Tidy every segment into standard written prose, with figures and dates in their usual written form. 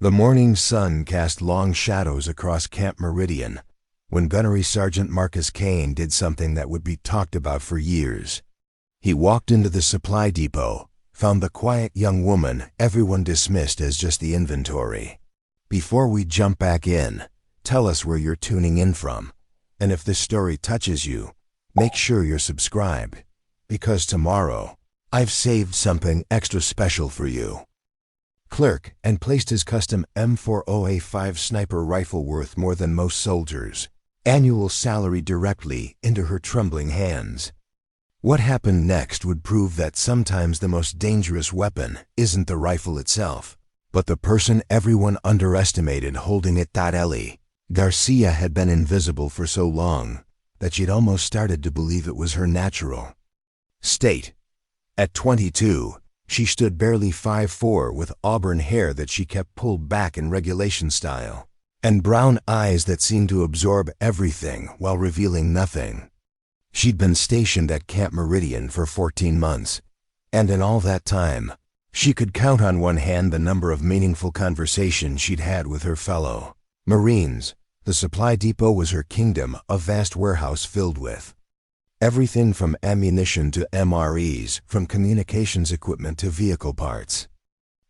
The morning sun cast long shadows across Camp Meridian when Gunnery Sergeant Marcus Kane did something that would be talked about for years. He walked into the supply depot, found the quiet young woman everyone dismissed as just the inventory. "Before we jump back in, tell us where you're tuning in from, and if this story touches you, make sure you're subscribed, because tomorrow, I've saved something extra special for you." Clerk, and placed his custom M40A5 sniper rifle worth more than most soldiers' annual salary directly into her trembling hands. What happened next would prove that sometimes the most dangerous weapon isn't the rifle itself, but the person everyone underestimated holding it. Ellie Garcia had been invisible for so long that she'd almost started to believe it was her natural state. At 22, she stood barely 5'4" with auburn hair that she kept pulled back in regulation style, and brown eyes that seemed to absorb everything while revealing nothing. She'd been stationed at Camp Meridian for 14 months, and in all that time, she could count on one hand the number of meaningful conversations she'd had with her fellow Marines. The supply depot was her kingdom, a vast warehouse filled with everything from ammunition to MREs, from communications equipment to vehicle parts.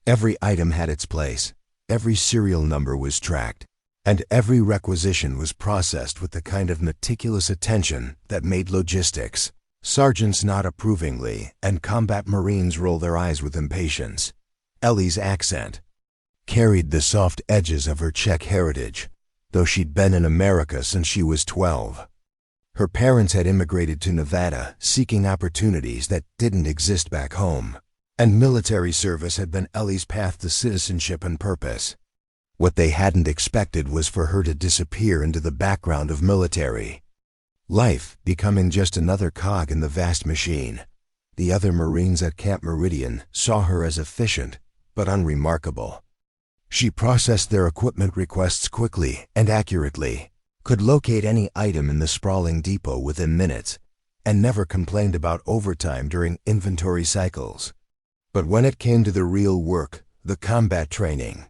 Every item had its place, every serial number was tracked, and every requisition was processed with the kind of meticulous attention that made logistics. Sergeants nod approvingly, and combat Marines roll their eyes with impatience. Ellie's accent carried the soft edges of her Czech heritage, though she'd been in America since she was 12. Her parents had immigrated to Nevada, seeking opportunities that didn't exist back home, and military service had been Ellie's path to citizenship and purpose. What they hadn't expected was for her to disappear into the background of military life, becoming just another cog in the vast machine. The other Marines at Camp Meridian saw her as efficient, but unremarkable. She processed their equipment requests quickly and accurately, could locate any item in the sprawling depot within minutes, and never complained about overtime during inventory cycles. But when it came to the real work, the combat training,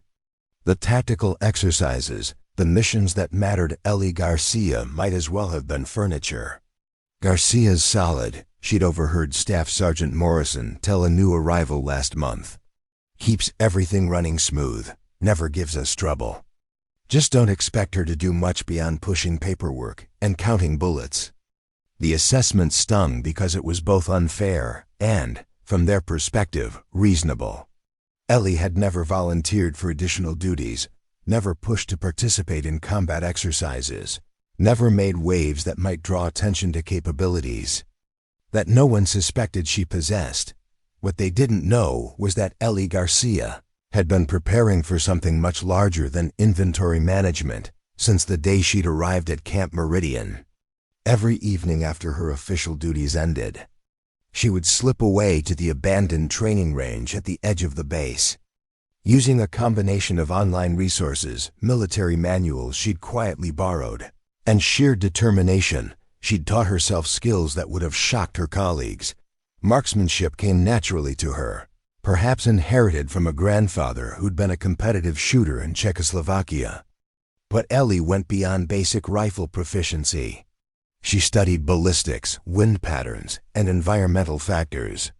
the tactical exercises, the missions that mattered, Ellie Garcia might as well have been furniture. "Garcia's solid," she'd overheard Staff Sergeant Morrison tell a new arrival last month. "Keeps everything running smooth, never gives us trouble. Just don't expect her to do much beyond pushing paperwork and counting bullets." The assessment stung because it was both unfair and, from their perspective, reasonable. Ellie had never volunteered for additional duties, never pushed to participate in combat exercises, never made waves that might draw attention to capabilities that no one suspected she possessed. What they didn't know was that Ellie Garcia had been preparing for something much larger than inventory management since the day she'd arrived at Camp Meridian. Every evening after her official duties ended, she would slip away to the abandoned training range at the edge of the base. Using a combination of online resources, military manuals she'd quietly borrowed, and sheer determination, she'd taught herself skills that would have shocked her colleagues. Marksmanship came naturally to her, perhaps inherited from a grandfather who'd been a competitive shooter in Czechoslovakia. But Ellie went beyond basic rifle proficiency. She studied ballistics, wind patterns, and environmental factors.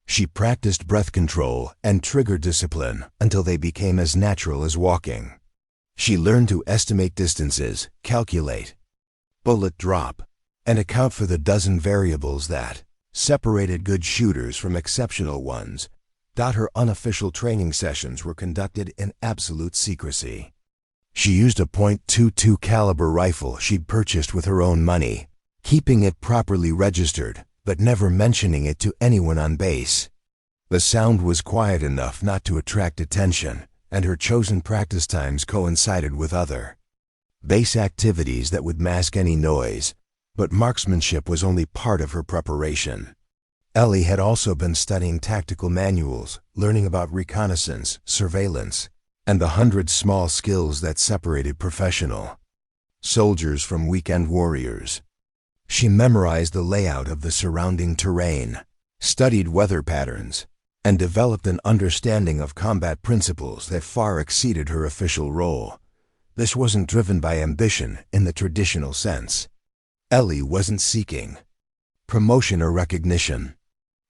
She practiced breath control and trigger discipline until they became as natural as walking. She learned to estimate distances, calculate bullet drop, and account for the dozen variables that separated good shooters from exceptional ones. Her unofficial training sessions were conducted in absolute secrecy. She used a .22 caliber rifle she'd purchased with her own money, keeping it properly registered, but never mentioning it to anyone on base. The sound was quiet enough not to attract attention, and her chosen practice times coincided with other base activities that would mask any noise, but marksmanship was only part of her preparation. Ellie had also been studying tactical manuals, learning about reconnaissance, surveillance, and the 100 small skills that separated professional soldiers from weekend warriors. She memorized the layout of the surrounding terrain, studied weather patterns, and developed an understanding of combat principles that far exceeded her official role. This wasn't driven by ambition in the traditional sense. Ellie wasn't seeking promotion or recognition.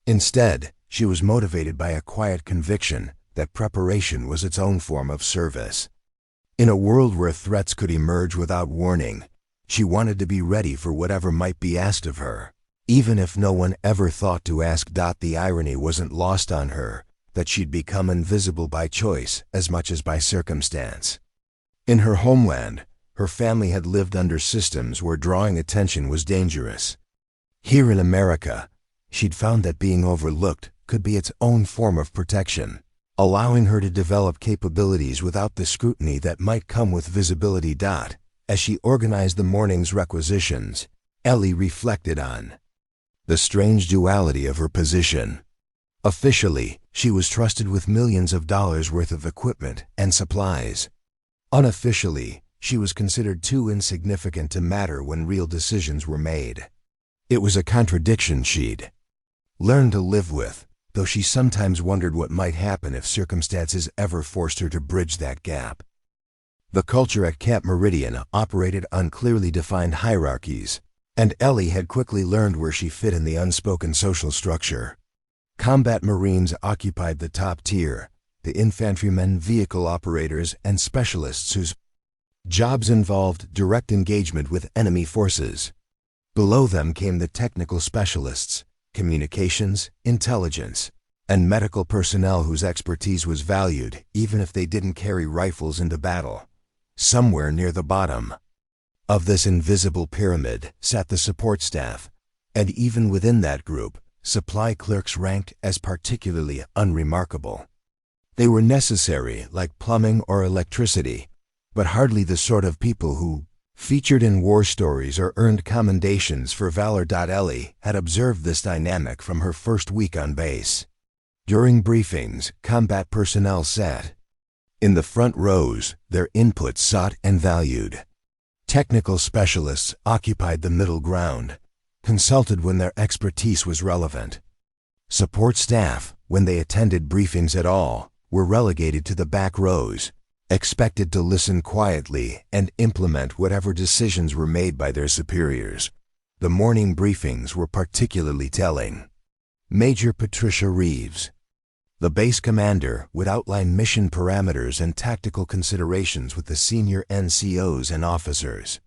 Instead, she was motivated by a quiet conviction that preparation was its own form of service. In a world where threats could emerge without warning, she wanted to be ready for whatever might be asked of her, even if no one ever thought to ask. The irony wasn't lost on her that she'd become invisible by choice as much as by circumstance. In her homeland, her family had lived under systems where drawing attention was dangerous. Here in America, she'd found that being overlooked could be its own form of protection, allowing her to develop capabilities without the scrutiny that might come with visibility. As she organized the morning's requisitions, Ellie reflected on the strange duality of her position. Officially, she was trusted with millions of dollars worth of equipment and supplies. Unofficially, she was considered too insignificant to matter when real decisions were made. It was a contradiction she'd learned to live with, though she sometimes wondered what might happen if circumstances ever forced her to bridge that gap. The culture at Camp Meridian operated on clearly defined hierarchies, and Ellie had quickly learned where she fit in the unspoken social structure. Combat Marines occupied the top tier, the infantrymen, vehicle operators, and specialists whose jobs involved direct engagement with enemy forces. Below them came the technical specialists, communications, intelligence, and medical personnel whose expertise was valued even if they didn't carry rifles into battle. Somewhere near the bottom of this invisible pyramid sat the support staff, and even within that group, supply clerks ranked as particularly unremarkable. They were necessary, like plumbing or electricity, but hardly the sort of people who featured in war stories or earned commendations for valor. Ellie had observed this dynamic from her first week on base. During briefings, combat personnel sat in the front rows, their input sought and valued. Technical specialists occupied the middle ground, consulted when their expertise was relevant. Support staff, when they attended briefings at all, were relegated to the back rows, expected to listen quietly and implement whatever decisions were made by their superiors. The morning briefings were particularly telling. Major Patricia Reeves, the base commander, would outline mission parameters and tactical considerations with the senior NCOs and officers.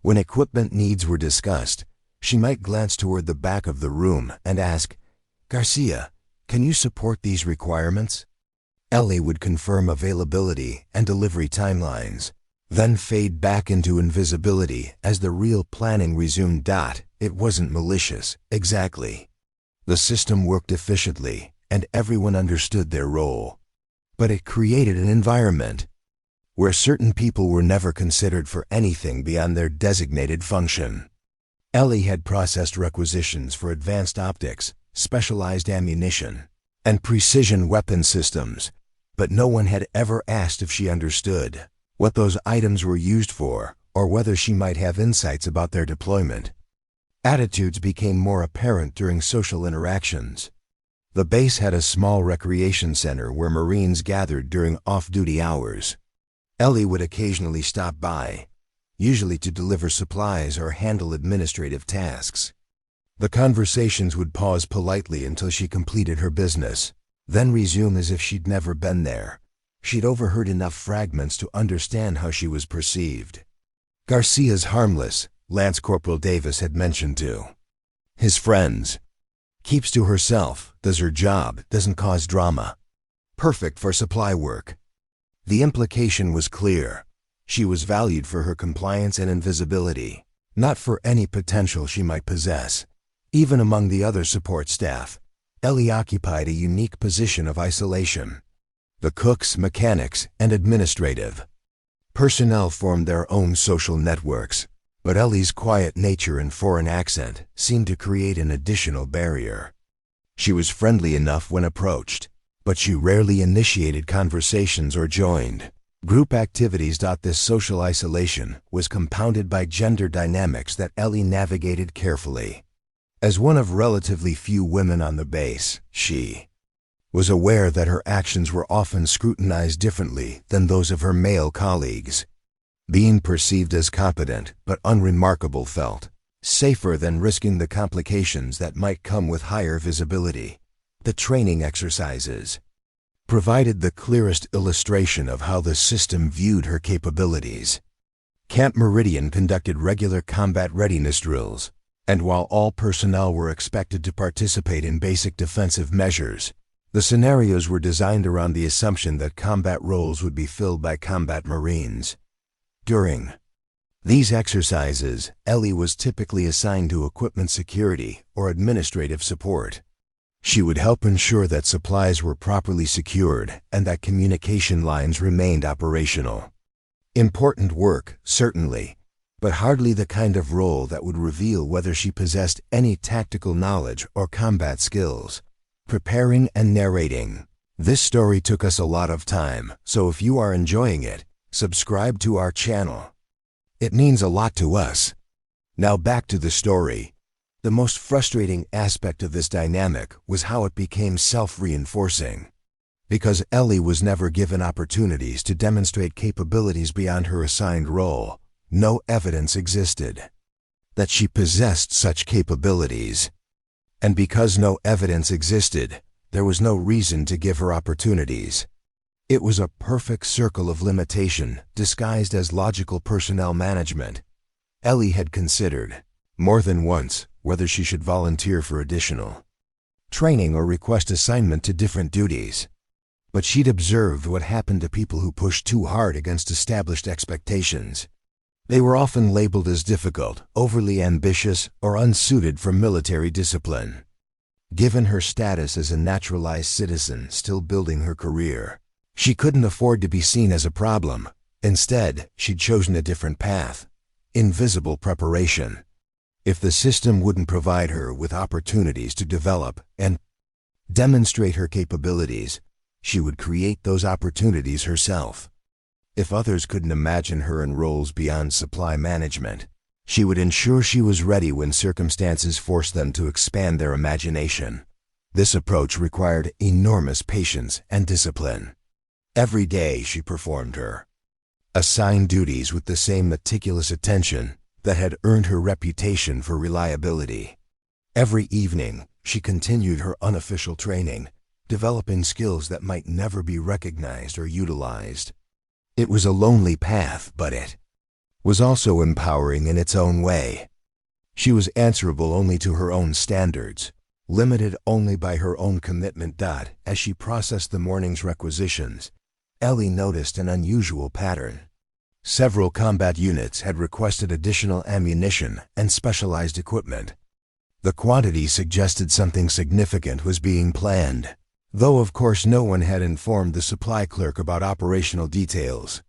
When equipment needs were discussed, she might glance toward the back of the room and ask, "Garcia, can you support these requirements?" Ellie would confirm availability and delivery timelines, then fade back into invisibility as the real planning resumed. It wasn't malicious, exactly. The system worked efficiently, and everyone understood their role. But it created an environment where certain people were never considered for anything beyond their designated function. Ellie had processed requisitions for advanced optics, specialized ammunition, and precision weapon systems, but no one had ever asked if she understood what those items were used for or whether she might have insights about their deployment. Attitudes became more apparent during social interactions. The base had a small recreation center where Marines gathered during off-duty hours. Ellie would occasionally stop by, usually to deliver supplies or handle administrative tasks. The conversations would pause politely until she completed her business, then resume as if she'd never been there. She'd overheard enough fragments to understand how she was perceived. "Garcia's harmless," Lance Corporal Davis had mentioned to his friends. "Keeps to herself, does her job, doesn't cause drama. Perfect for supply work." The implication was clear. She was valued for her compliance and invisibility, not for any potential she might possess. Even among the other support staff, Ellie occupied a unique position of isolation. The cooks, mechanics, and administrative personnel formed their own social networks, but Ellie's quiet nature and foreign accent seemed to create an additional barrier. She was friendly enough when approached, but she rarely initiated conversations or joined group activities. This social isolation was compounded by gender dynamics that Ellie navigated carefully. As one of relatively few women on the base, she was aware that her actions were often scrutinized differently than those of her male colleagues. Being perceived as competent but unremarkable felt safer than risking the complications that might come with higher visibility. The training exercises provided the clearest illustration of how the system viewed her capabilities. Camp Meridian conducted regular combat readiness drills, and while all personnel were expected to participate in basic defensive measures, the scenarios were designed around the assumption that combat roles would be filled by combat Marines. During these exercises, Ellie was typically assigned to equipment security or administrative support. She would help ensure that supplies were properly secured and that communication lines remained operational. Important work, certainly, but hardly the kind of role that would reveal whether she possessed any tactical knowledge or combat skills. Preparing and narrating. This story took us a lot of time, so if you are enjoying it, subscribe to our channel. It means a lot to us. Now back to the story. The most frustrating aspect of this dynamic was how it became self-reinforcing. Because Ellie was never given opportunities to demonstrate capabilities beyond her assigned role, no evidence existed that she possessed such capabilities. And because no evidence existed, there was no reason to give her opportunities. It was a perfect circle of limitation disguised as logical personnel management. Ellie had considered, more than once, whether she should volunteer for additional training or request assignment to different duties. But she'd observed what happened to people who pushed too hard against established expectations. They were often labeled as difficult, overly ambitious, or unsuited for military discipline. Given her status as a naturalized citizen still building her career, she couldn't afford to be seen as a problem. Instead, she'd chosen a different path: invisible preparation. If the system wouldn't provide her with opportunities to develop and demonstrate her capabilities, she would create those opportunities herself. If others couldn't imagine her in roles beyond supply management, she would ensure she was ready when circumstances forced them to expand their imagination. This approach required enormous patience and discipline. Every day she performed her assigned duties with the same meticulous attention that had earned her reputation for reliability. Every evening, she continued her unofficial training, developing skills that might never be recognized or utilized. It was a lonely path, but it was also empowering in its own way. She was answerable only to her own standards, limited only by her own commitment. As she processed the morning's requisitions, Ellie noticed an unusual pattern. Several combat units had requested additional ammunition and specialized equipment. The quantity suggested something significant was being planned, though of course no one had informed the supply clerk about operational details.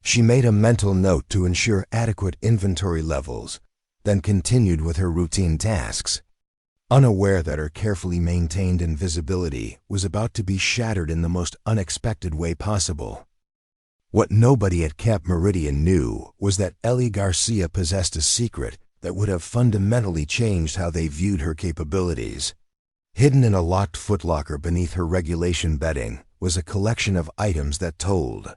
She made a mental note to ensure adequate inventory levels, then continued with her routine tasks, unaware that her carefully maintained invisibility was about to be shattered in the most unexpected way possible. What nobody at Camp Meridian knew was that Ellie Garcia possessed a secret that would have fundamentally changed how they viewed her capabilities. Hidden in a locked footlocker beneath her regulation bedding was a collection of items that told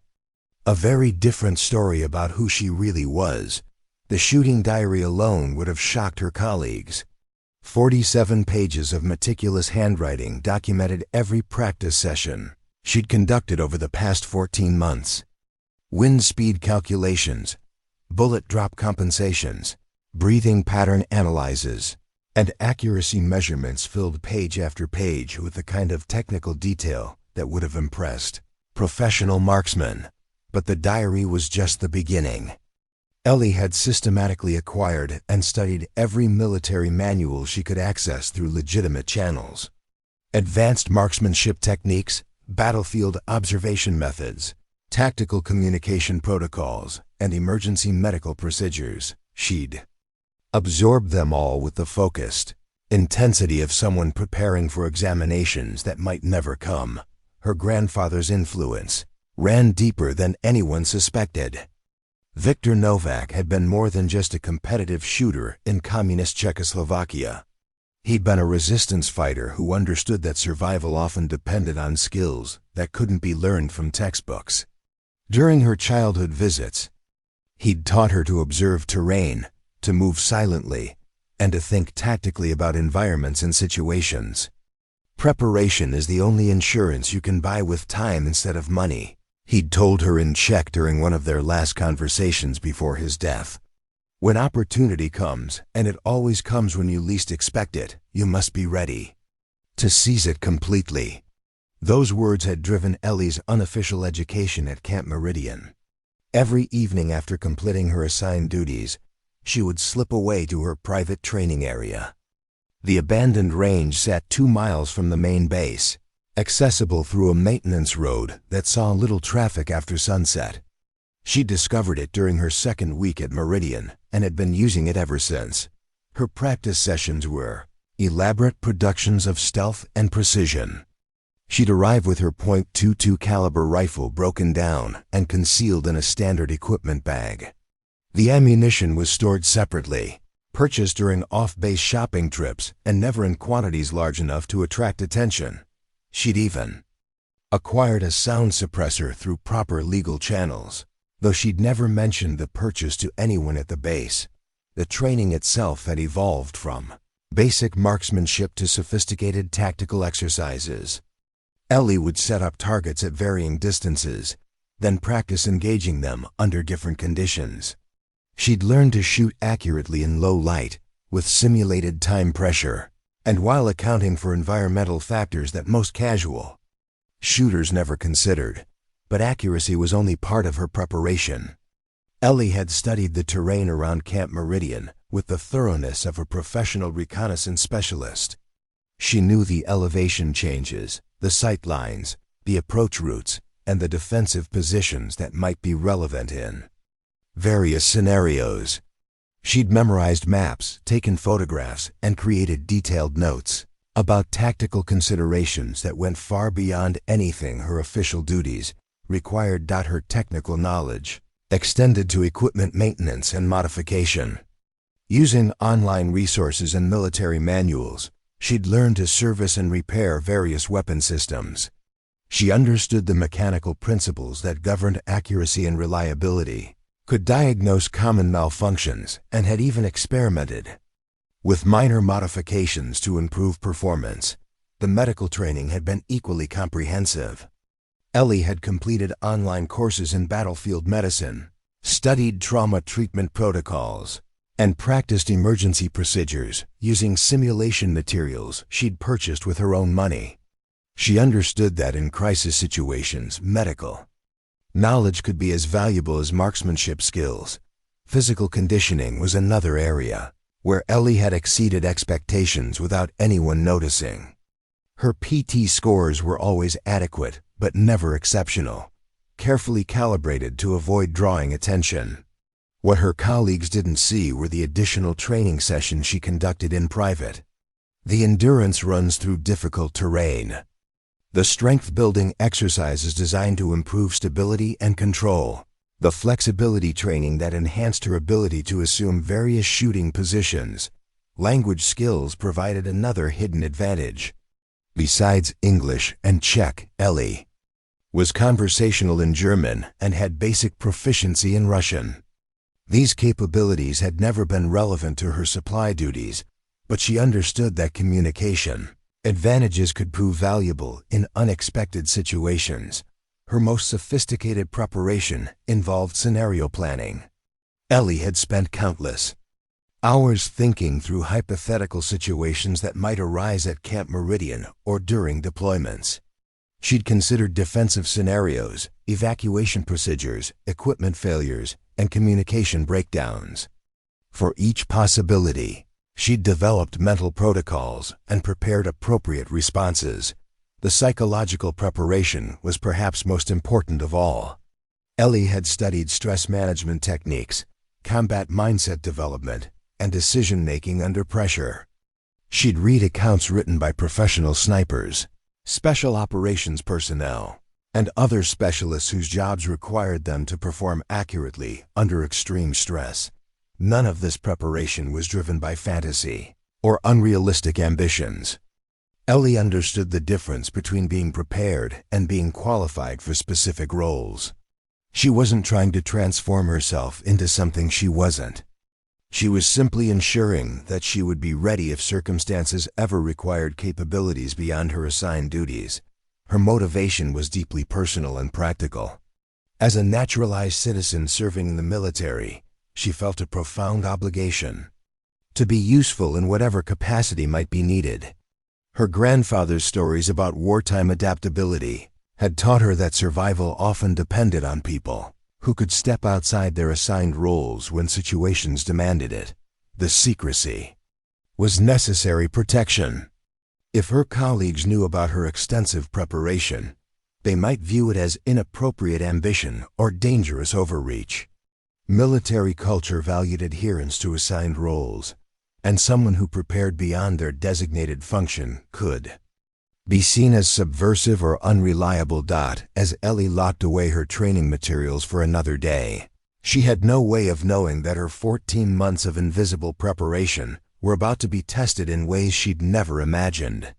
a very different story about who she really was. The shooting diary alone would have shocked her colleagues. 47 pages of meticulous handwriting documented every practice session she'd conducted over the past 14 months. Wind speed calculations, bullet drop compensations, breathing pattern analyses, and accuracy measurements filled page after page with the kind of technical detail that would have impressed professional marksmen. But the diary was just the beginning. Ellie had systematically acquired and studied every military manual she could access through legitimate channels. Advanced marksmanship techniques, battlefield observation methods, tactical communication protocols, and emergency medical procedures. She'd absorbed them all with the focused intensity of someone preparing for examinations that might never come. Her grandfather's influence ran deeper than anyone suspected. Viktor Novak had been more than just a competitive shooter in communist Czechoslovakia. He'd been a resistance fighter who understood that survival often depended on skills that couldn't be learned from textbooks. During her childhood visits, he'd taught her to observe terrain, to move silently, and to think tactically about environments and situations. Preparation is the only insurance you can buy with time instead of money, he'd told her in Czech during one of their last conversations before his death. When opportunity comes, and it always comes when you least expect it, you must be ready to seize it completely. Those words had driven Ellie's unofficial education at Camp Meridian. Every evening after completing her assigned duties, she would slip away to her private training area. The abandoned range sat 2 miles from the main base, accessible through a maintenance road that saw little traffic after sunset. She discovered it during her second week at Meridian and had been using it ever since. Her practice sessions were elaborate productions of stealth and precision. She'd arrive with her .22 caliber rifle broken down and concealed in a standard equipment bag. The ammunition was stored separately, purchased during off-base shopping trips and never in quantities large enough to attract attention. She'd even acquired a sound suppressor through proper legal channels, though she'd never mentioned the purchase to anyone at the base. The training itself had evolved from basic marksmanship to sophisticated tactical exercises. Ellie would set up targets at varying distances, then practice engaging them under different conditions. She'd learned to shoot accurately in low light, with simulated time pressure, and while accounting for environmental factors that most casual shooters never considered. But accuracy was only part of her preparation. Ellie had studied the terrain around Camp Meridian with the thoroughness of a professional reconnaissance specialist. She knew the elevation changes, the sight lines, the approach routes, and the defensive positions that might be relevant in various scenarios. She'd memorized maps, taken photographs, and created detailed notes about tactical considerations that went far beyond anything her official duties required. Her technical knowledge extended to equipment maintenance and modification. Using online resources and military manuals, she'd learned to service and repair various weapon systems. She understood the mechanical principles that governed accuracy and reliability, could diagnose common malfunctions, and had even experimented with minor modifications to improve performance. The medical training had been equally comprehensive. Ellie had completed online courses in battlefield medicine, studied trauma treatment protocols, and practiced emergency procedures using simulation materials she'd purchased with her own money. She understood that in crisis situations, medical knowledge could be as valuable as marksmanship skills. Physical conditioning was another area where Ellie had exceeded expectations without anyone noticing. Her PT scores were always adequate, but never exceptional, carefully calibrated to avoid drawing attention. What her colleagues didn't see were the additional training sessions she conducted in private. The endurance runs through difficult terrain. The strength-building exercises designed to improve stability and control. The flexibility training that enhanced her ability to assume various shooting positions. Language skills provided another hidden advantage. Besides English and Czech, Ellie was conversational in German and had basic proficiency in Russian. These capabilities had never been relevant to her supply duties, but she understood that communication advantages could prove valuable in unexpected situations. Her most sophisticated preparation involved scenario planning. Ellie had spent countless hours thinking through hypothetical situations that might arise at Camp Meridian or during deployments. She'd considered defensive scenarios, evacuation procedures, equipment failures, and communication breakdowns. For each possibility, she'd developed mental protocols and prepared appropriate responses. The psychological preparation was perhaps most important of all. Ellie had studied stress management techniques, combat mindset development, and decision-making under pressure. She'd read accounts written by professional snipers, special operations personnel, and other specialists whose jobs required them to perform accurately under extreme stress. None of this preparation was driven by fantasy. or unrealistic ambitions. Ellie understood the difference between being prepared and being qualified for specific roles. She wasn't trying to transform herself into something she wasn't. She was simply ensuring that she would be ready if circumstances ever required capabilities beyond her assigned duties. Her motivation was deeply personal and practical. As a naturalized citizen serving in the military, she felt a profound obligation to be useful in whatever capacity might be needed. Her grandfather's stories about wartime adaptability had taught her that survival often depended on people who could step outside their assigned roles when situations demanded it. The secrecy was necessary protection. If her colleagues knew about her extensive preparation, they might view it as inappropriate ambition or dangerous overreach. Military culture valued adherence to assigned roles, and someone who prepared beyond their designated function could be seen as subversive or unreliable. As Ellie locked away her training materials for another day, she had no way of knowing that her 14 months of invisible preparation were about to be tested in ways she'd never imagined.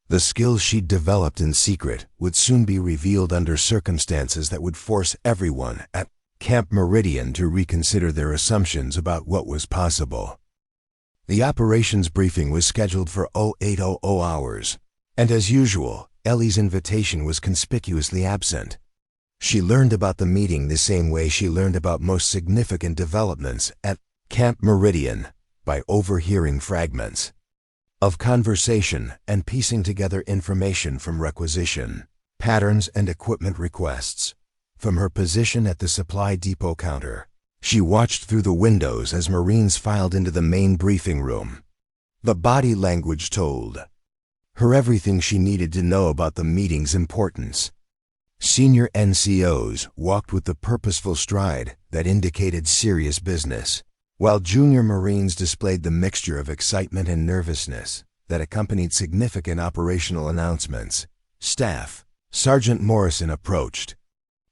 The skills she'd developed in secret would soon be revealed under circumstances that would force everyone at Camp Meridian to reconsider their assumptions about what was possible. The operations briefing was scheduled for 0800 hours, and as usual, Ellie's invitation was conspicuously absent. She learned about the meeting the same way she learned about most significant developments at Camp Meridian, by overhearing fragments of conversation and piecing together information from requisition patterns and equipment requests. From her position at the supply depot counter, she watched through the windows as Marines filed into the main briefing room. The body language told her everything she needed to know about the meeting's importance. Senior NCOs walked with the purposeful stride that indicated serious business, while junior Marines displayed the mixture of excitement and nervousness that accompanied significant operational announcements. Staff Sergeant Morrison approached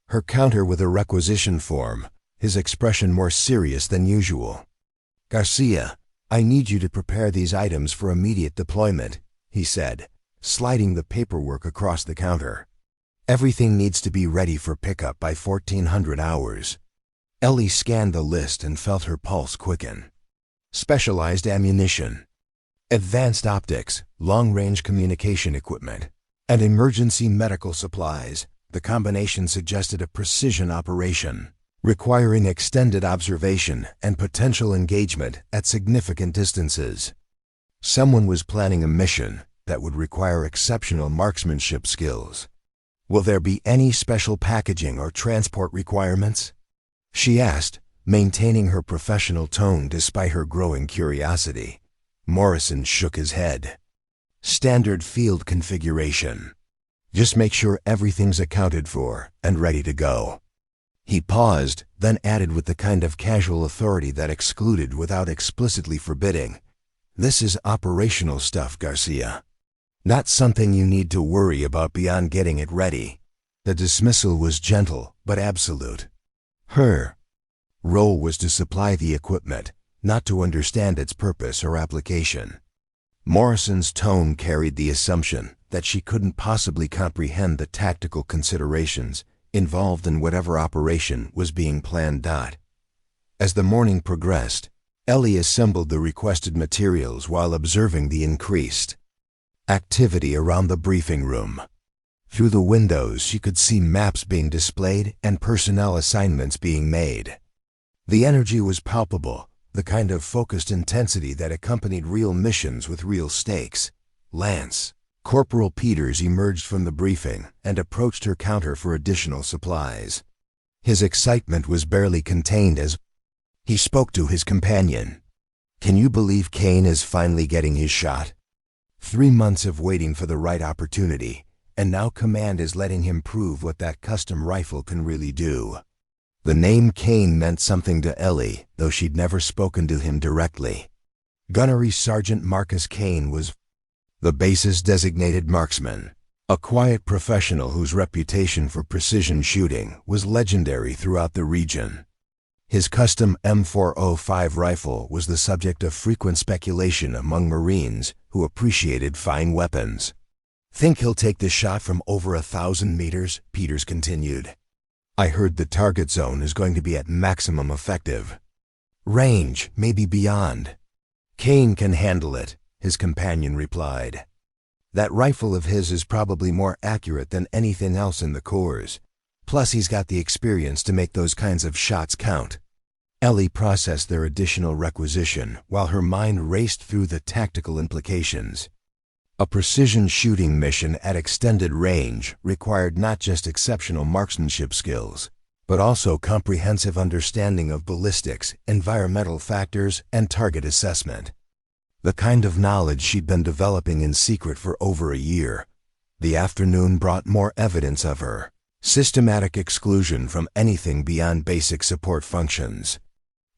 her counter with a requisition form, his expression more serious than usual. "Garcia, I need you to prepare these items for immediate deployment," he said, sliding the paperwork across the counter. "Everything needs to be ready for pickup by 1400 hours." Ellie scanned the list and felt her pulse quicken. Specialized ammunition, advanced optics, long-range communication equipment, and emergency medical supplies. The combination suggested a precision operation, requiring extended observation and potential engagement at significant distances. Someone was planning a mission that would require exceptional marksmanship skills. "Will there be any special packaging or transport requirements?" she asked, maintaining her professional tone despite her growing curiosity. Morrison shook his head. "Standard field configuration. Just make sure everything's accounted for and ready to go." He paused, then added with the kind of casual authority that excluded without explicitly forbidding, "This is operational stuff, Garcia. Not something you need to worry about beyond getting it ready." The dismissal was gentle but absolute. Her role was to supply the equipment, not to understand its purpose or application. Morrison's tone carried the assumption that she couldn't possibly comprehend the tactical considerations involved in whatever operation was being planned. As the morning progressed, Ellie assembled the requested materials while observing the increased activity around the briefing room. Through the windows, she could see maps being displayed and personnel assignments being made. The energy was palpable, the kind of focused intensity that accompanied real missions with real stakes. Lance Corporal Peters emerged from the briefing and approached her counter for additional supplies. His excitement was barely contained as he spoke to his companion. "Can you believe Kane is finally getting his shot? 3 months of waiting for the right opportunity, and now command is letting him prove what that custom rifle can really do." The name Kane meant something to Ellie, though she'd never spoken to him directly. Gunnery Sergeant Marcus Kane was the base's designated marksman, a quiet professional whose reputation for precision shooting was legendary throughout the region. His custom M40A5 rifle was the subject of frequent speculation among Marines who appreciated fine weapons. "Think he'll take this shot from over 1,000 meters?" Peters continued. "I heard the target zone is going to be at maximum effective range, maybe beyond." "Kane can handle it," his companion replied. "That rifle of his is probably more accurate than anything else in the Corps. Plus he's got the experience to make those kinds of shots count." Ellie processed their additional requisition while her mind raced through the tactical implications. A precision shooting mission at extended range required not just exceptional marksmanship skills, but also comprehensive understanding of ballistics, environmental factors, and target assessment. The kind of knowledge she'd been developing in secret for over a year. The afternoon brought more evidence of her systematic exclusion from anything beyond basic support functions.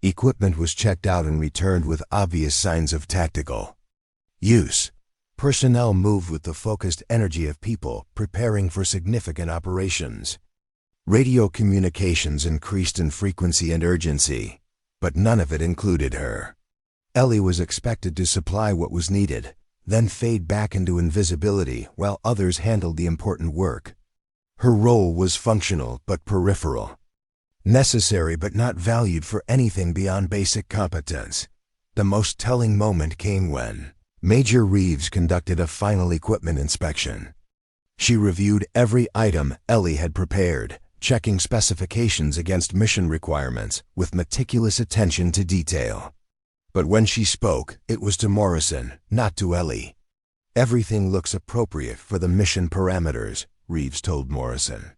Equipment was checked out and returned with obvious signs of tactical use. Personnel moved with the focused energy of people preparing for significant operations. Radio communications increased in frequency and urgency, but none of it included her. Ellie was expected to supply what was needed, then fade back into invisibility while others handled the important work. Her role was functional but peripheral. Necessary but not valued for anything beyond basic competence. The most telling moment came when Major Reeves conducted a final equipment inspection. She reviewed every item Ellie had prepared, checking specifications against mission requirements with meticulous attention to detail. But when she spoke, it was to Morrison, not to Ellie. "Everything looks appropriate for the mission parameters," Reeves told Morrison.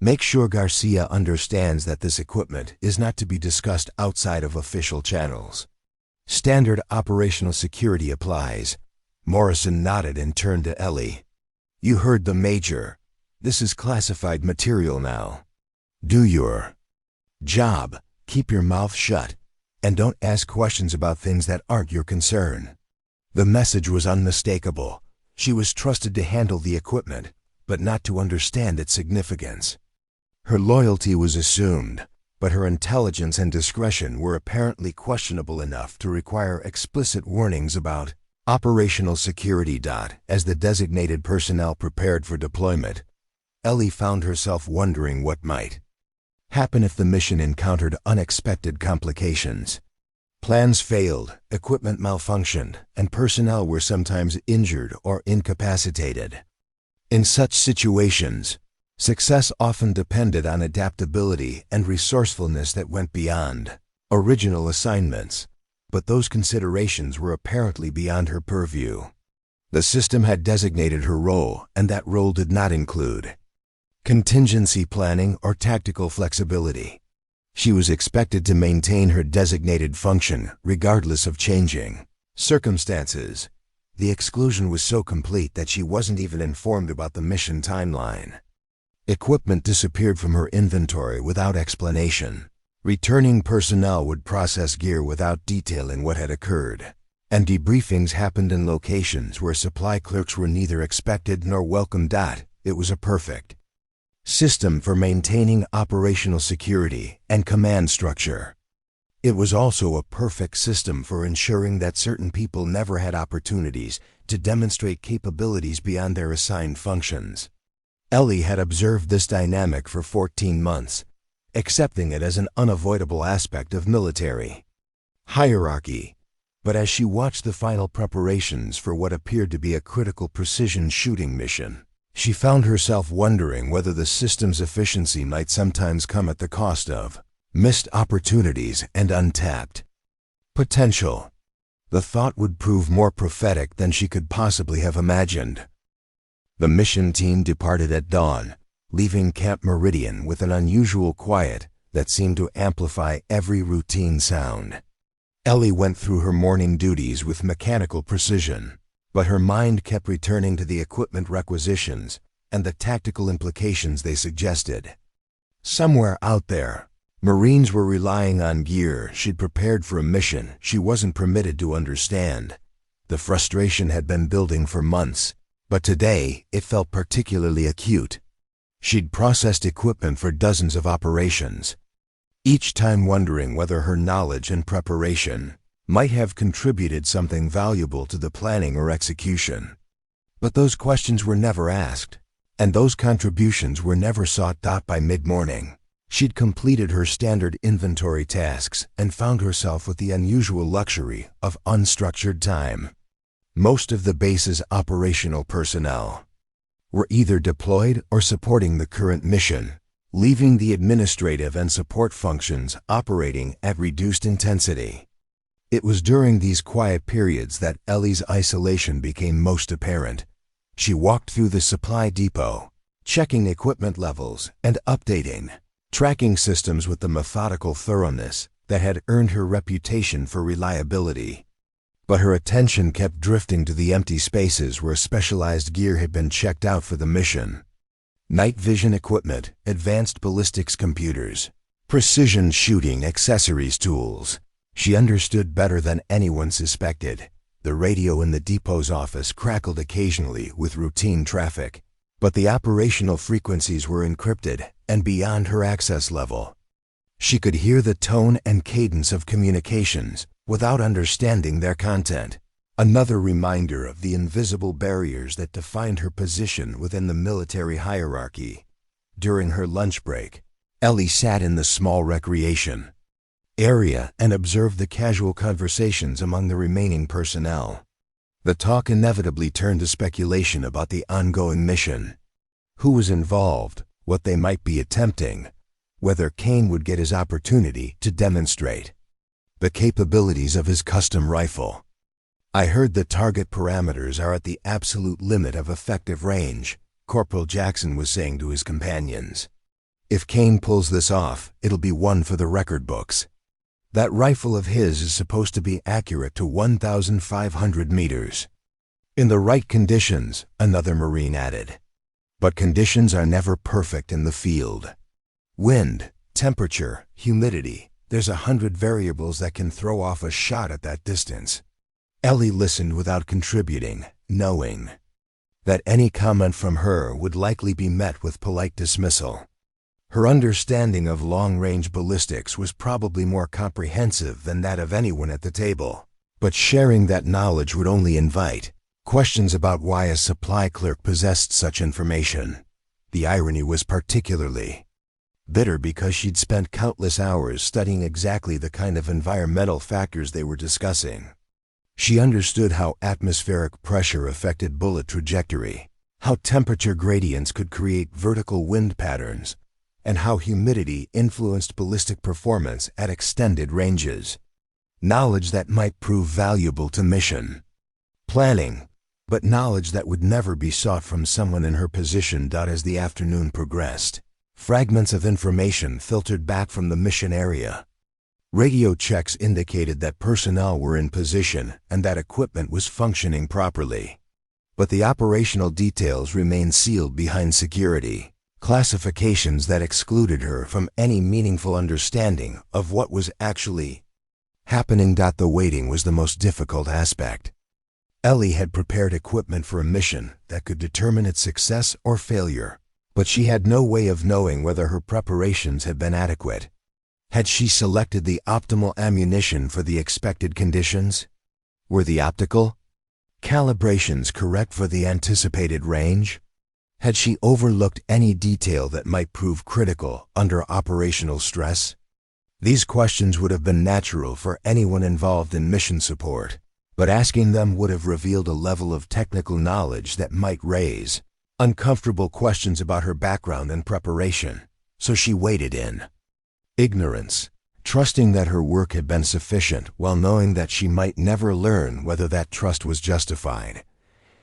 "Make sure Garcia understands that this equipment is not to be discussed outside of official channels. Standard operational security applies." Morrison nodded and turned to Ellie. "You heard the Major. This is classified material now. Do your job, keep your mouth shut, and don't ask questions about things that aren't your concern." The message was unmistakable. She was trusted to handle the equipment, but not to understand its significance. Her loyalty was assumed, but her intelligence and discretion were apparently questionable enough to require explicit warnings about operational security. As the designated personnel prepared for deployment, Ellie found herself wondering what might happen if the mission encountered unexpected complications. Plans failed, equipment malfunctioned, and personnel were sometimes injured or incapacitated. In such situations, success often depended on adaptability and resourcefulness that went beyond original assignments, but those considerations were apparently beyond her purview. The system had designated her role, and that role did not include contingency planning or tactical flexibility. She was expected to maintain her designated function regardless of changing circumstances. The exclusion was so complete that she wasn't even informed about the mission timeline. Equipment disappeared from her inventory without explanation. Returning personnel would process gear without detailing what had occurred, and debriefings happened in locations where supply clerks were neither expected nor welcomed. It was a perfect system for maintaining operational security and command structure. It was also a perfect system for ensuring that certain people never had opportunities to demonstrate capabilities beyond their assigned functions. Ellie had observed this dynamic for 14 months, accepting it as an unavoidable aspect of military hierarchy. But as she watched the final preparations for what appeared to be a critical precision shooting mission, she found herself wondering whether the system's efficiency might sometimes come at the cost of missed opportunities and untapped potential. The thought would prove more prophetic than she could possibly have imagined. The mission team departed at dawn, leaving Camp Meridian with an unusual quiet that seemed to amplify every routine sound. Ellie went through her morning duties with mechanical precision, but her mind kept returning to the equipment requisitions and the tactical implications they suggested. Somewhere out there, Marines were relying on gear she'd prepared for a mission she wasn't permitted to understand. The frustration had been building for months, but today it felt particularly acute. She'd processed equipment for dozens of operations, each time wondering whether her knowledge and preparation might have contributed something valuable to the planning or execution. But those questions were never asked, and those contributions were never sought. By mid-morning, she'd completed her standard inventory tasks and found herself with the unusual luxury of unstructured time. Most of the base's operational personnel were either deployed or supporting the current mission, leaving the administrative and support functions operating at reduced intensity. It was during these quiet periods that Ellie's isolation became most apparent. She walked through the supply depot, checking equipment levels and updating tracking systems with the methodical thoroughness that had earned her reputation for reliability. But her attention kept drifting to the empty spaces where specialized gear had been checked out for the mission. Night vision equipment, advanced ballistics computers, precision shooting accessories tools. She understood better than anyone suspected. The radio in the depot's office crackled occasionally with routine traffic, but the operational frequencies were encrypted and beyond her access level. She could hear the tone and cadence of communications without understanding their content. Another reminder of the invisible barriers that defined her position within the military hierarchy. During her lunch break, Ellie sat in the small recreation area and observed the casual conversations among the remaining personnel. The talk inevitably turned to speculation about the ongoing mission. Who was involved, what they might be attempting, whether Kane would get his opportunity to demonstrate the capabilities of his custom rifle. "I heard the target parameters are at the absolute limit of effective range," Corporal Jackson was saying to his companions. "If Kane pulls this off, it'll be one for the record books. That rifle of his is supposed to be accurate to 1,500 meters. In the right conditions," another Marine added. "But conditions are never perfect in the field. Wind, temperature, humidity, there's 100 variables that can throw off a shot at that distance." Ellie listened without contributing, knowing that any comment from her would likely be met with polite dismissal. Her understanding of long-range ballistics was probably more comprehensive than that of anyone at the table, but sharing that knowledge would only invite questions about why a supply clerk possessed such information. The irony was particularly bitter because she'd spent countless hours studying exactly the kind of environmental factors they were discussing. She understood how atmospheric pressure affected bullet trajectory, how temperature gradients could create vertical wind patterns, and how humidity influenced ballistic performance at extended ranges. Knowledge that might prove valuable to mission planning, but knowledge that would never be sought from someone in her position. As the afternoon progressed, fragments of information filtered back from the mission area. Radio checks indicated that personnel were in position and that equipment was functioning properly. But the operational details remained sealed behind security, classifications that excluded her from any meaningful understanding of what was actually happening. The waiting was the most difficult aspect. Ellie had prepared equipment for a mission that could determine its success or failure, but she had no way of knowing whether her preparations had been adequate. Had she selected the optimal ammunition for the expected conditions? Were the optical calibrations correct for the anticipated range? Had she overlooked any detail that might prove critical under operational stress? These questions would have been natural for anyone involved in mission support, but asking them would have revealed a level of technical knowledge that might raise uncomfortable questions about her background and preparation. So she waited in ignorance, trusting that her work had been sufficient while knowing that she might never learn whether that trust was justified.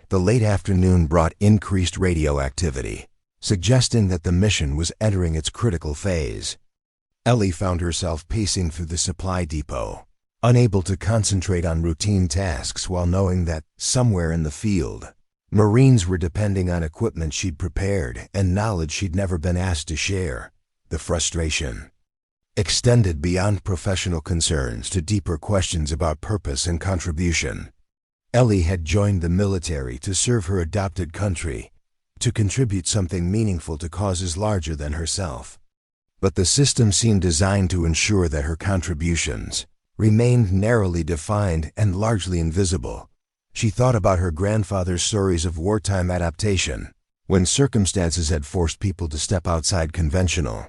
The late afternoon brought increased radio activity, suggesting that the mission was entering its critical phase. Ellie found herself pacing through the supply depot, unable to concentrate on routine tasks while knowing that, somewhere in the field, Marines were depending on equipment she'd prepared and knowledge she'd never been asked to share. The frustration extended beyond professional concerns to deeper questions about purpose and contribution. Ellie had joined the military to serve her adopted country, to contribute something meaningful to causes larger than herself. But the system seemed designed to ensure that her contributions remained narrowly defined and largely invisible. She thought about her grandfather's stories of wartime adaptation, when circumstances had forced people to step outside conventional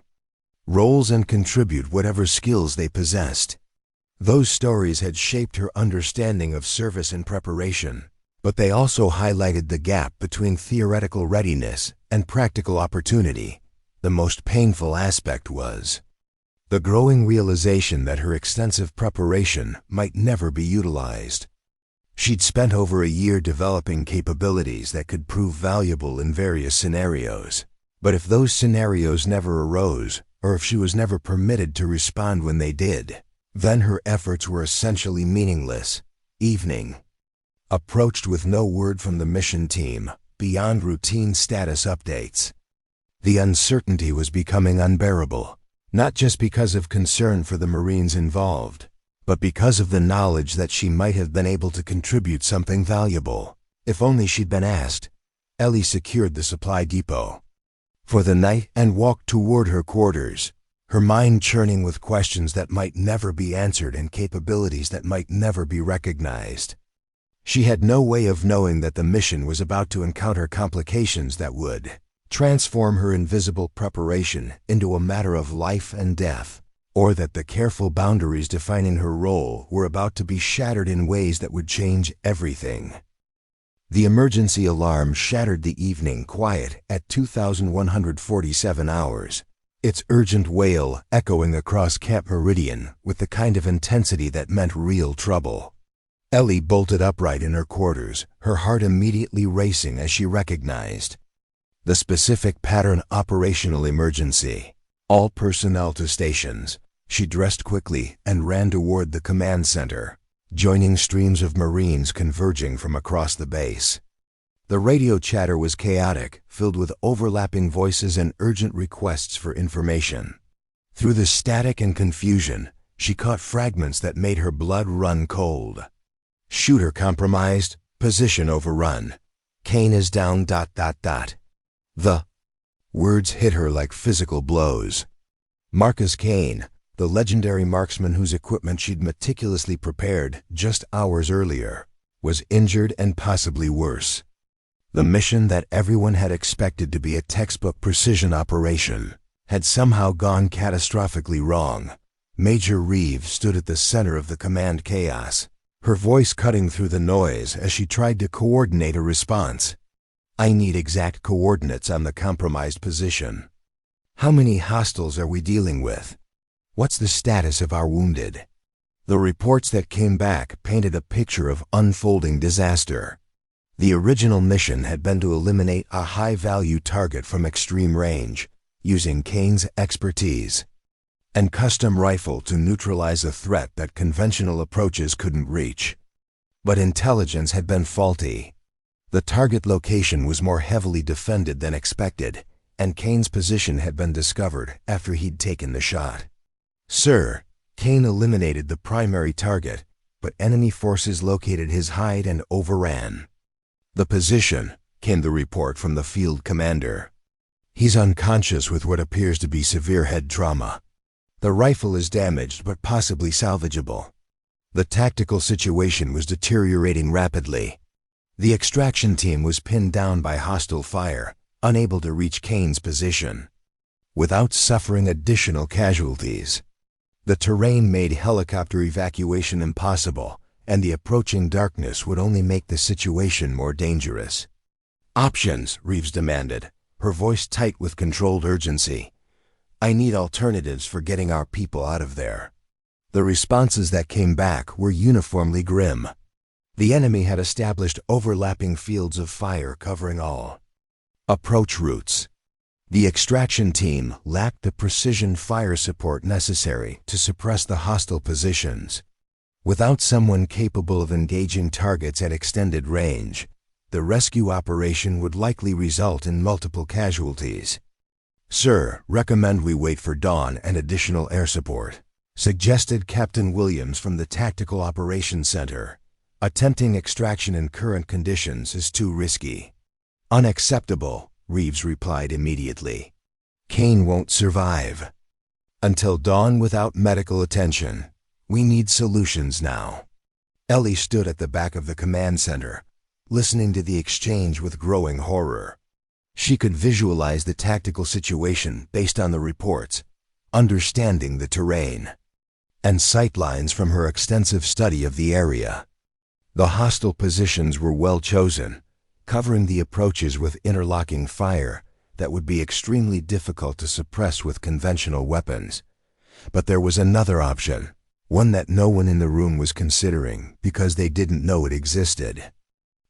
roles and contribute whatever skills they possessed. Those stories had shaped her understanding of service and preparation, but they also highlighted the gap between theoretical readiness and practical opportunity. The most painful aspect was the growing realization that her extensive preparation might never be utilized. She'd spent over a year developing capabilities that could prove valuable in various scenarios. But if those scenarios never arose, or if she was never permitted to respond when they did, then her efforts were essentially meaningless. Evening approached with no word from the mission team, beyond routine status updates. The uncertainty was becoming unbearable, not just because of concern for the Marines involved, but because of the knowledge that she might have been able to contribute something valuable, if only she'd been asked. Ellie secured the supply depot for the night and walked toward her quarters, her mind churning with questions that might never be answered and capabilities that might never be recognized. She had no way of knowing that the mission was about to encounter complications that would transform her invisible preparation into a matter of life and death, or that the careful boundaries defining her role were about to be shattered in ways that would change everything. The emergency alarm shattered the evening quiet at 2,147 hours, its urgent wail echoing across Camp Meridian with the kind of intensity that meant real trouble. Ellie bolted upright in her quarters, her heart immediately racing as she recognized the specific pattern: operational emergency. All personnel to stations. She dressed quickly and ran toward the command center, joining streams of Marines converging from across the base. The radio chatter was chaotic, filled with overlapping voices and urgent requests for information. Through the static and confusion, she caught fragments that made her blood run cold. Shooter compromised, position overrun. Kane is down ... The words hit her like physical blows. Marcus Kane, the legendary marksman whose equipment she'd meticulously prepared just hours earlier, was injured and possibly worse. The mission that everyone had expected to be a textbook precision operation had somehow gone catastrophically wrong. Major Reeves stood at the center of the command chaos, her voice cutting through the noise as she tried to coordinate a response. I need exact coordinates on the compromised position. How many hostiles are we dealing with? What's the status of our wounded? The reports that came back painted a picture of unfolding disaster. The original mission had been to eliminate a high-value target from extreme range, using Kane's expertise and custom rifle to neutralize a threat that conventional approaches couldn't reach. But intelligence had been faulty. The target location was more heavily defended than expected, and Kane's position had been discovered after he'd taken the shot. Sir, Kane eliminated the primary target, but enemy forces located his hide and overran the position, came the report from the field commander. He's unconscious with what appears to be severe head trauma. The rifle is damaged but possibly salvageable. The tactical situation was deteriorating rapidly. The extraction team was pinned down by hostile fire, unable to reach Kane's position. Without suffering additional casualties, the terrain made helicopter evacuation impossible, and the approaching darkness would only make the situation more dangerous. Options, Reeves demanded, her voice tight with controlled urgency. I need alternatives for getting our people out of there. The responses that came back were uniformly grim. The enemy had established overlapping fields of fire covering all approach routes. The extraction team lacked the precision fire support necessary to suppress the hostile positions. Without someone capable of engaging targets at extended range, the rescue operation would likely result in multiple casualties. Sir, recommend we wait for dawn and additional air support, suggested Captain Williams from the Tactical Operations Center. Attempting extraction in current conditions is too risky. Unacceptable, Reeves replied immediately. Kane won't survive. Until dawn without medical attention. We need solutions now. Ellie stood at the back of the command center, listening to the exchange with growing horror. She could visualize the tactical situation based on the reports, understanding the terrain, and sightlines from her extensive study of the area. The hostile positions were well chosen, covering the approaches with interlocking fire that would be extremely difficult to suppress with conventional weapons. But there was another option, one that no one in the room was considering because they didn't know it existed.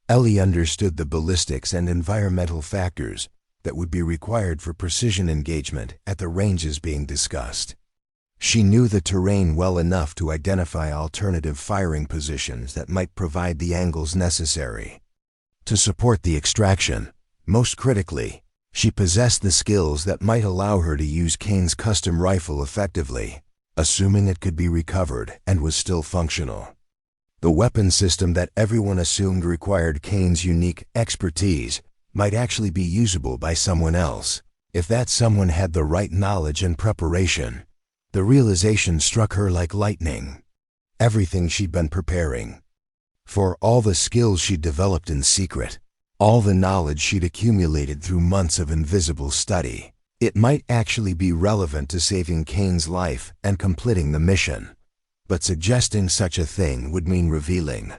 Ellie understood the ballistics and environmental factors that would be required for precision engagement at the ranges being discussed. She knew the terrain well enough to identify alternative firing positions that might provide the angles necessary to support the extraction. Most critically, she possessed the skills that might allow her to use Kane's custom rifle effectively, assuming it could be recovered and was still functional. The weapon system that everyone assumed required Kane's unique expertise might actually be usable by someone else, if that someone had the right knowledge and preparation. The realization struck her like lightning. Everything she'd been preparing for, all the skills she'd developed in secret, all the knowledge she'd accumulated through months of invisible study, it might actually be relevant to saving Kane's life and completing the mission. But suggesting such a thing would mean revealing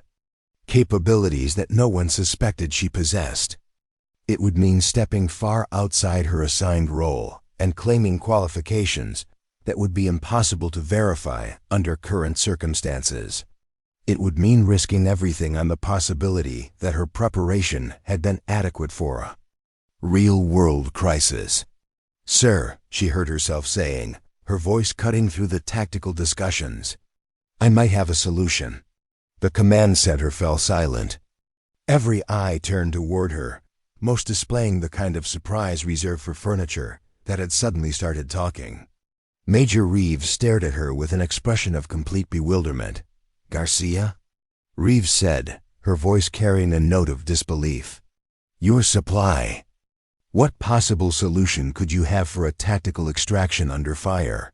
capabilities that no one suspected she possessed. It would mean stepping far outside her assigned role and claiming qualifications that would be impossible to verify under current circumstances. It would mean risking everything on the possibility that her preparation had been adequate for a real-world crisis. "Sir," she heard herself saying, her voice cutting through the tactical discussions, "I might have a solution." The command center fell silent. Every eye turned toward her, most displaying the kind of surprise reserved for furniture that had suddenly started talking. Major Reeves stared at her with an expression of complete bewilderment. "Garcia?" Reeves said, her voice carrying a note of disbelief. "Your supply. What possible solution could you have for a tactical extraction under fire?"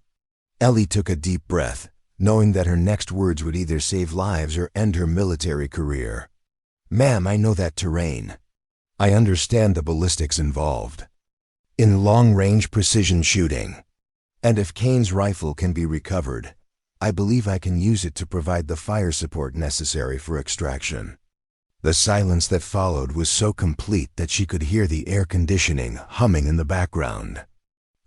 Ellie took a deep breath, knowing that her next words would either save lives or end her military career. "Ma'am, I know that terrain. I understand the ballistics involved in long-range precision shooting. And if Kane's rifle can be recovered, I believe I can use it to provide the fire support necessary for extraction." The silence that followed was so complete that she could hear the air conditioning humming in the background.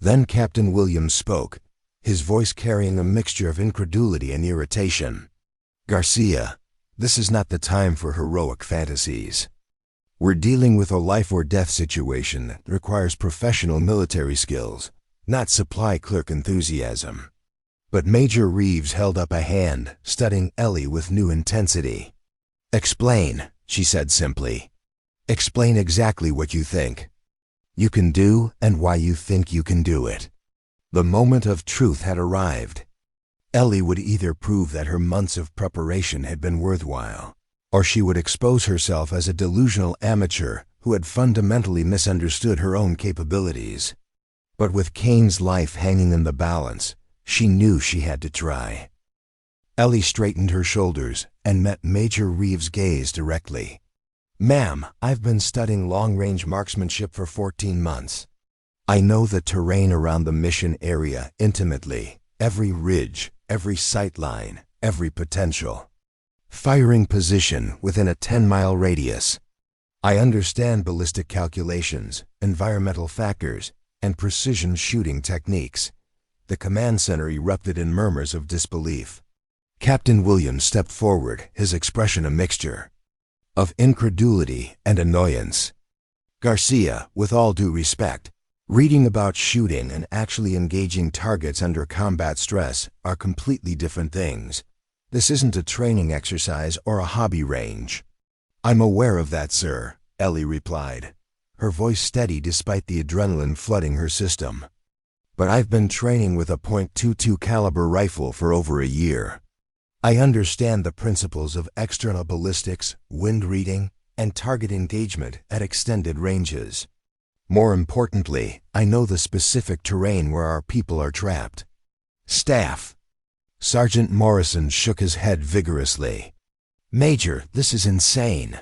Then Captain Williams spoke, his voice carrying a mixture of incredulity and irritation. "Garcia, this is not the time for heroic fantasies. We're dealing with a life-or-death situation that requires professional military skills, not supply clerk enthusiasm." But Major Reeves held up a hand, studying Ellie with new intensity. "Explain," she said simply. "Explain exactly what you think you can do and why you think you can do it." The moment of truth had arrived. Ellie would either prove that her months of preparation had been worthwhile, or she would expose herself as a delusional amateur who had fundamentally misunderstood her own capabilities. But with Kane's life hanging in the balance, she knew she had to try. Ellie straightened her shoulders and met Major Reeves' gaze directly. "Ma'am, I've been studying long-range marksmanship for 14 months. I know the terrain around the mission area intimately, every ridge, every sight line, every potential firing position within a 10-mile radius. I understand ballistic calculations, environmental factors, and precision shooting techniques." The command center erupted in murmurs of disbelief. Captain Williams stepped forward, his expression a mixture of incredulity and annoyance. "Garcia, with all due respect, reading about shooting and actually engaging targets under combat stress are completely different things. This isn't a training exercise or a hobby range." "I'm aware of that, sir," Ellie replied, her voice steady despite the adrenaline flooding her system. "But I've been training with a .22 caliber rifle for over a year. I understand the principles of external ballistics, wind reading, and target engagement at extended ranges. More importantly, I know the specific terrain where our people are trapped. Staff. Sergeant Morrison shook his head vigorously. Major, this is insane.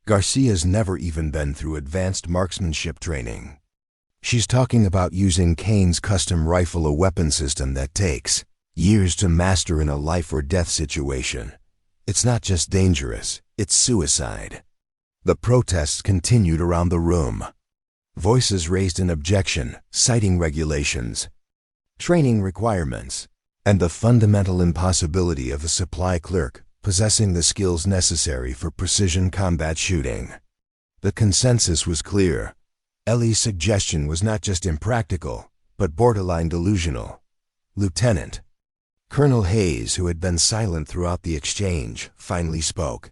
Garcia's never even been through advanced marksmanship training. She's talking about using Kane's custom rifle, a weapon system that takes years to master in a life-or-death situation. It's not just dangerous, it's suicide. The protests continued around the room. Voices raised in objection, citing regulations, training requirements, and the fundamental impossibility of a supply clerk possessing the skills necessary for precision combat shooting. The consensus was clear. Ellie's suggestion was not just impractical, but borderline delusional. Lieutenant Colonel Hayes, who had been silent throughout the exchange, finally spoke.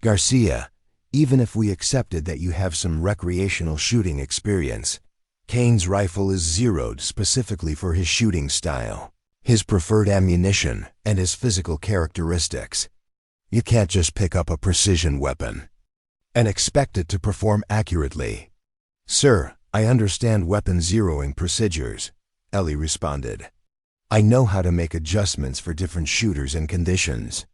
Garcia, even if we accepted that you have some recreational shooting experience, Kane's rifle is zeroed specifically for his shooting style, his preferred ammunition, and his physical characteristics. You can't just pick up a precision weapon and expect it to perform accurately. Sir, I understand weapon zeroing procedures, Ellie responded. I know how to make adjustments for different shooters and conditions.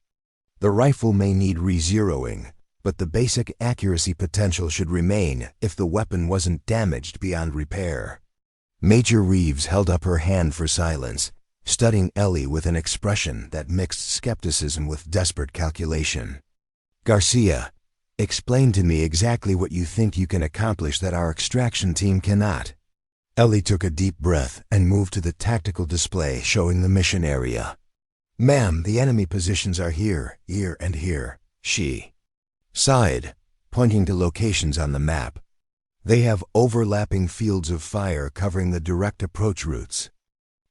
The rifle may need re-zeroing, but the basic accuracy potential should remain if the weapon wasn't damaged beyond repair. Major Reeves held up her hand for silence, studying Ellie with an expression that mixed skepticism with desperate calculation. Garcia, explain to me exactly what you think you can accomplish that our extraction team cannot. Ellie took a deep breath and moved to the tactical display showing the mission area. Ma'am, the enemy positions are here, and here, she sighed, pointing to locations on the map. They have overlapping fields of fire covering the direct approach routes.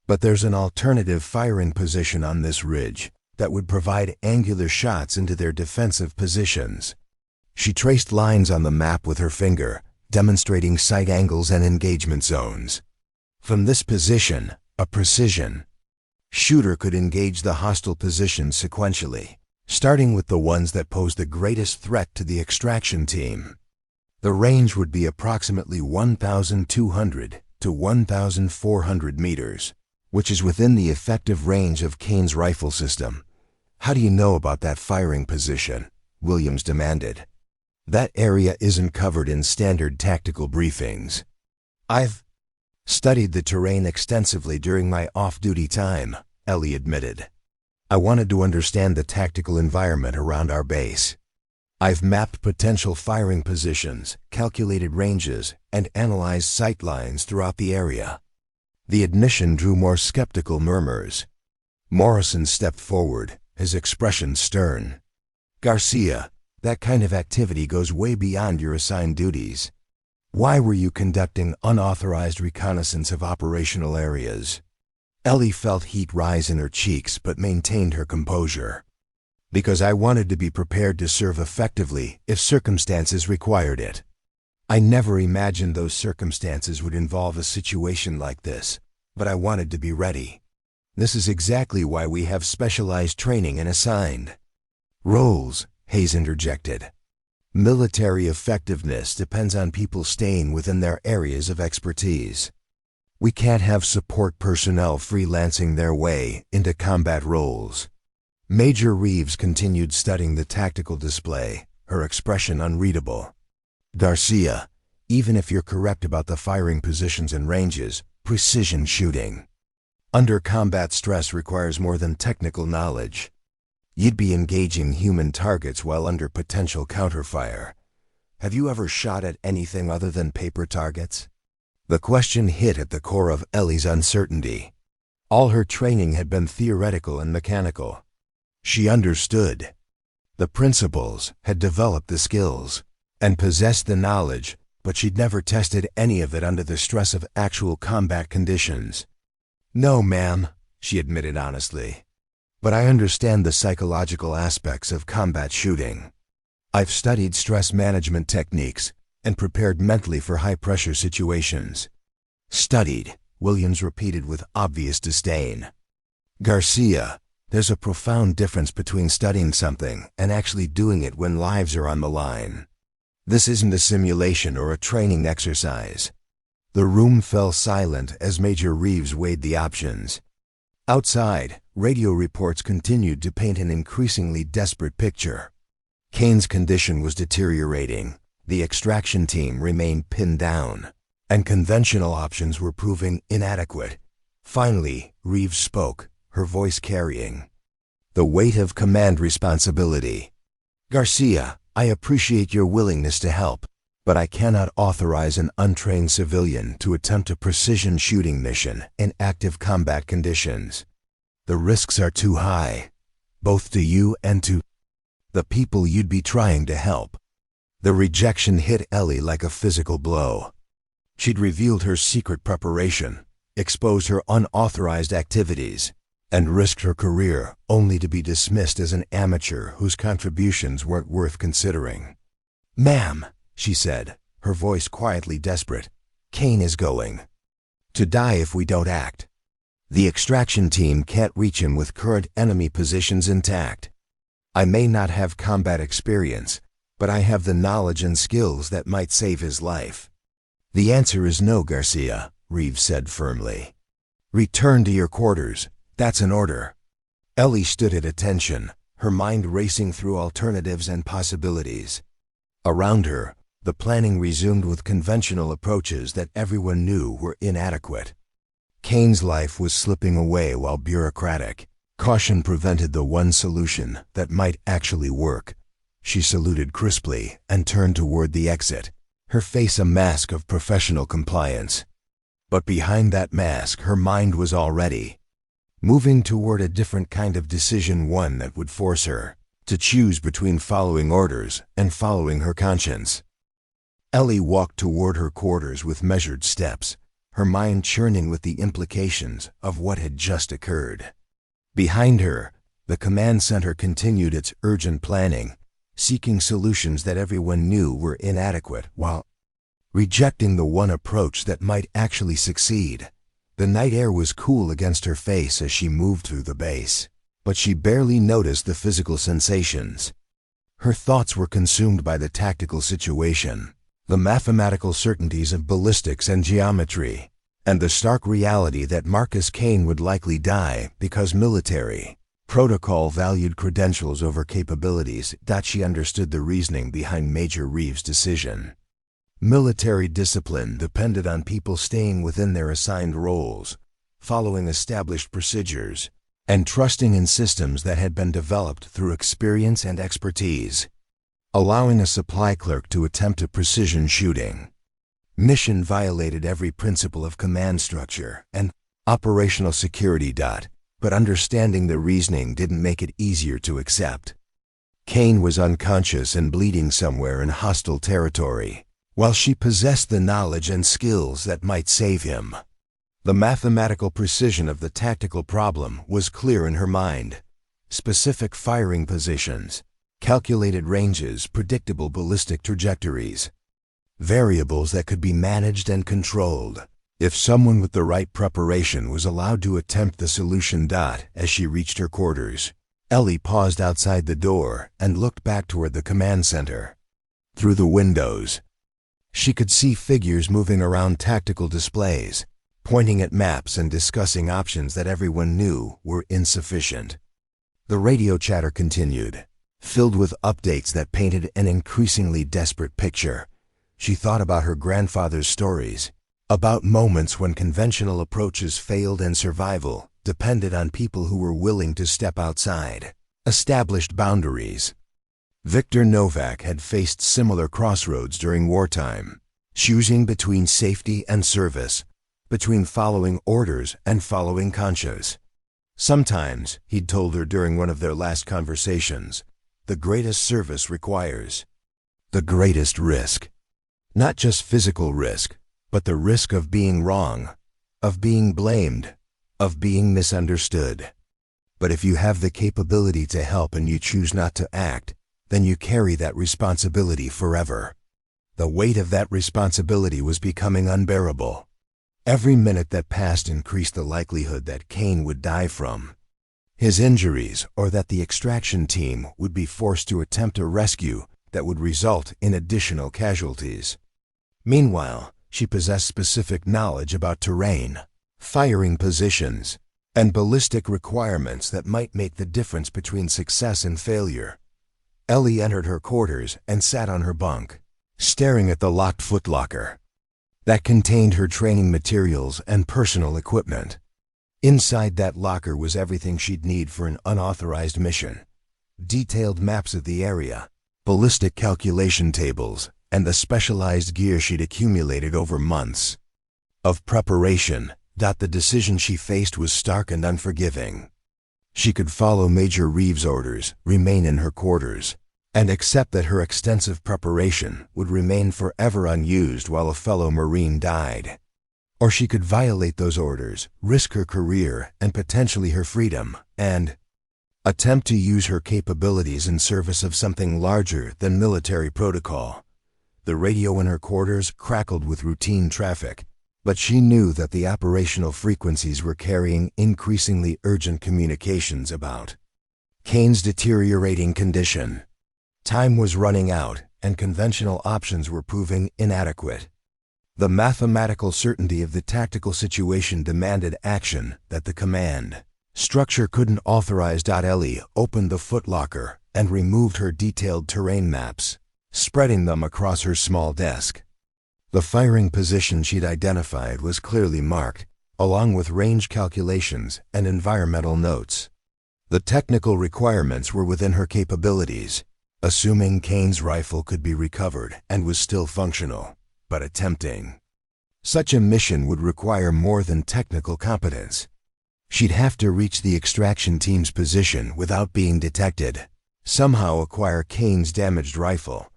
But there's an alternative firing position on this ridge that would provide angular shots into their defensive positions. She traced lines on the map with her finger, demonstrating sight angles and engagement zones. From this position, a precision shooter could engage the hostile positions sequentially, starting with the ones that pose the greatest threat to the extraction team. The range would be approximately 1,200 to 1,400 meters, which is within the effective range of Kane's rifle system. How do you know about that firing position? Williams demanded. That area isn't covered in standard tactical briefings. I've studied the terrain extensively during my off-duty time, Ellie admitted. I wanted to understand the tactical environment around our base. I've mapped potential firing positions, calculated ranges, and analyzed sight lines throughout the area. The admission drew more skeptical murmurs. Morrison stepped forward, his expression stern. Garcia, that kind of activity goes way beyond your assigned duties. Why were you conducting unauthorized reconnaissance of operational areas? Ellie felt heat rise in her cheeks but maintained her composure. Because I wanted to be prepared to serve effectively if circumstances required it. I never imagined those circumstances would involve a situation like this, but I wanted to be ready. This is exactly why we have specialized training and assigned roles, Hayes interjected. Military effectiveness depends on people staying within their areas of expertise. We can't have support personnel freelancing their way into combat roles. Major Reeves continued studying the tactical display, her expression unreadable. Garcia, even if you're correct about the firing positions and ranges, precision shooting under combat stress requires more than technical knowledge. You'd be engaging human targets while under potential counterfire. Have you ever shot at anything other than paper targets? The question hit at the core of Ellie's uncertainty. All her training had been theoretical and mechanical. She understood the principles, had developed the skills, and possessed the knowledge, but she'd never tested any of it under the stress of actual combat conditions. No, ma'am, she admitted honestly. But I understand the psychological aspects of combat shooting. I've studied stress management techniques and prepared mentally for high-pressure situations. Studied, Williams repeated with obvious disdain. Garcia, there's a profound difference between studying something and actually doing it when lives are on the line. This isn't a simulation or a training exercise. The room fell silent as Major Reeves weighed the options. Outside, radio reports continued to paint an increasingly desperate picture. Kane's condition was deteriorating, the extraction team remained pinned down, and conventional options were proving inadequate. Finally, Reeves spoke, her voice carrying the weight of command responsibility. "Garcia, I appreciate your willingness to help, but I cannot authorize an untrained civilian to attempt a precision shooting mission in active combat conditions. The risks are too high, both to you and to the people you'd be trying to help." The rejection hit Ellie like a physical blow. She'd revealed her secret preparation, exposed her unauthorized activities, and risked her career only to be dismissed as an amateur whose contributions weren't worth considering. "Ma'am," she said, her voice quietly desperate, "Kane is going to die if we don't act. The extraction team can't reach him with current enemy positions intact. I may not have combat experience, but I have the knowledge and skills that might save his life." "The answer is no, Garcia," Reeves said firmly. "Return to your quarters. That's an order." Ellie stood at attention, her mind racing through alternatives and possibilities. Around her, the planning resumed with conventional approaches that everyone knew were inadequate. Kane's life was slipping away while bureaucratic caution prevented the one solution that might actually work. She saluted crisply and turned toward the exit, her face a mask of professional compliance. But behind that mask, her mind was already moving toward a different kind of decision, one that would force her to choose between following orders and following her conscience. Ellie walked toward her quarters with measured steps, her mind churning with the implications of what had just occurred. Behind her, the command center continued its urgent planning, seeking solutions that everyone knew were inadequate while rejecting the one approach that might actually succeed. The night air was cool against her face as she moved through the base, but she barely noticed the physical sensations. Her thoughts were consumed by the tactical situation, the mathematical certainties of ballistics and geometry, and the stark reality that Marcus Kane would likely die because military protocol valued credentials over capabilities. She understood the reasoning behind Major Reeves' decision. Military discipline depended on people staying within their assigned roles, following established procedures, and trusting in systems that had been developed through experience and expertise. Allowing a supply clerk to attempt a precision shooting mission violated every principle of command structure and operational security. But understanding the reasoning didn't make it easier to accept. Kane was unconscious and bleeding somewhere in hostile territory, while she possessed the knowledge and skills that might save him. The mathematical precision of the tactical problem was clear in her mind. Specific firing positions, calculated ranges, predictable ballistic trajectories. Variables that could be managed and controlled if someone with the right preparation was allowed to attempt the solution. As she reached her quarters, Ellie paused outside the door and looked back toward the command center. Through the windows, she could see figures moving around tactical displays, pointing at maps and discussing options that everyone knew were insufficient. The radio chatter continued, filled with updates that painted an increasingly desperate picture. She thought about her grandfather's stories, about moments when conventional approaches failed and survival depended on people who were willing to step outside established boundaries. Victor Novak had faced similar crossroads during wartime, choosing between safety and service, between following orders and following conscience. Sometimes, he'd told her during one of their last conversations, the greatest service requires the greatest risk. Not just physical risk, but the risk of being wrong, of being blamed, of being misunderstood. But if you have the capability to help and you choose not to act, then you carry that responsibility forever. The weight of that responsibility was becoming unbearable. Every minute that passed increased the likelihood that Kane would die from his injuries, or that the extraction team would be forced to attempt a rescue that would result in additional casualties. Meanwhile, she possessed specific knowledge about terrain, firing positions, and ballistic requirements that might make the difference between success and failure. Ellie entered her quarters and sat on her bunk, staring at the locked footlocker that contained her training materials and personal equipment. Inside that locker was everything she'd need for an unauthorized mission: detailed maps of the area, ballistic calculation tables, and the specialized gear she'd accumulated over months of preparation. The decision she faced was stark and unforgiving. She could follow Major Reeves' orders, remain in her quarters, and accept that her extensive preparation would remain forever unused while a fellow Marine died. Or she could violate those orders, risk her career and potentially her freedom, and attempt to use her capabilities in service of something larger than military protocol. The radio in her quarters crackled with routine traffic, but she knew that the operational frequencies were carrying increasingly urgent communications about Kane's deteriorating condition. Time was running out, and conventional options were proving inadequate. The mathematical certainty of the tactical situation demanded action that the command structure couldn't authorize. Ellie opened the footlocker and removed her detailed terrain maps, spreading them across her small desk. The firing position she'd identified was clearly marked, along with range calculations and environmental notes. The technical requirements were within her capabilities, assuming Kane's rifle could be recovered and was still functional, but attempting such a mission would require more than technical competence. She'd have to reach the extraction team's position without being detected, somehow acquire Kane's damaged rifle,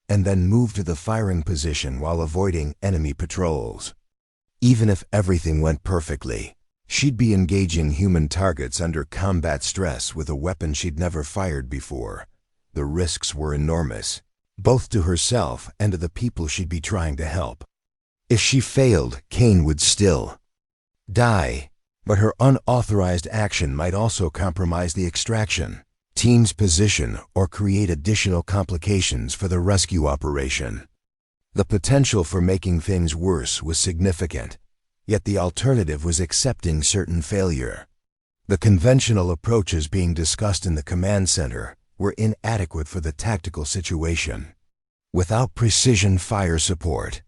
and then move to the firing position while avoiding enemy patrols. Even if everything went perfectly, she'd be engaging human targets under combat stress with a weapon she'd never fired before. The risks were enormous, both to herself and to the people she'd be trying to help. If she failed, Kane would still die, but her unauthorized action might also compromise the extraction team's position or create additional complications for the rescue operation. The potential for making things worse was significant, yet the alternative was accepting certain failure. The conventional approaches being discussed in the command center were inadequate for the tactical situation. Without precision fire support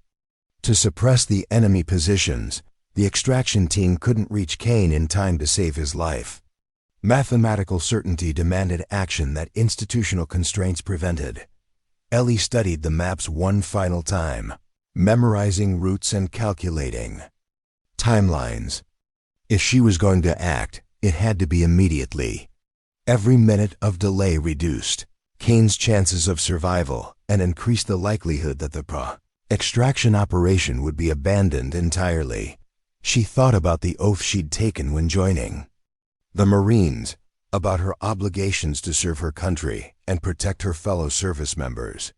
to suppress the enemy positions, the extraction team couldn't reach Kane in time to save his life. Mathematical certainty demanded action that institutional constraints prevented. Ellie studied the maps one final time, memorizing routes and calculating timelines. If she was going to act, it had to be immediately. Every minute of delay reduced Kane's chances of survival and increased the likelihood that the extraction operation would be abandoned entirely. She thought about the oath she'd taken when joining the Marines, about her obligations to serve her country and protect her fellow service members.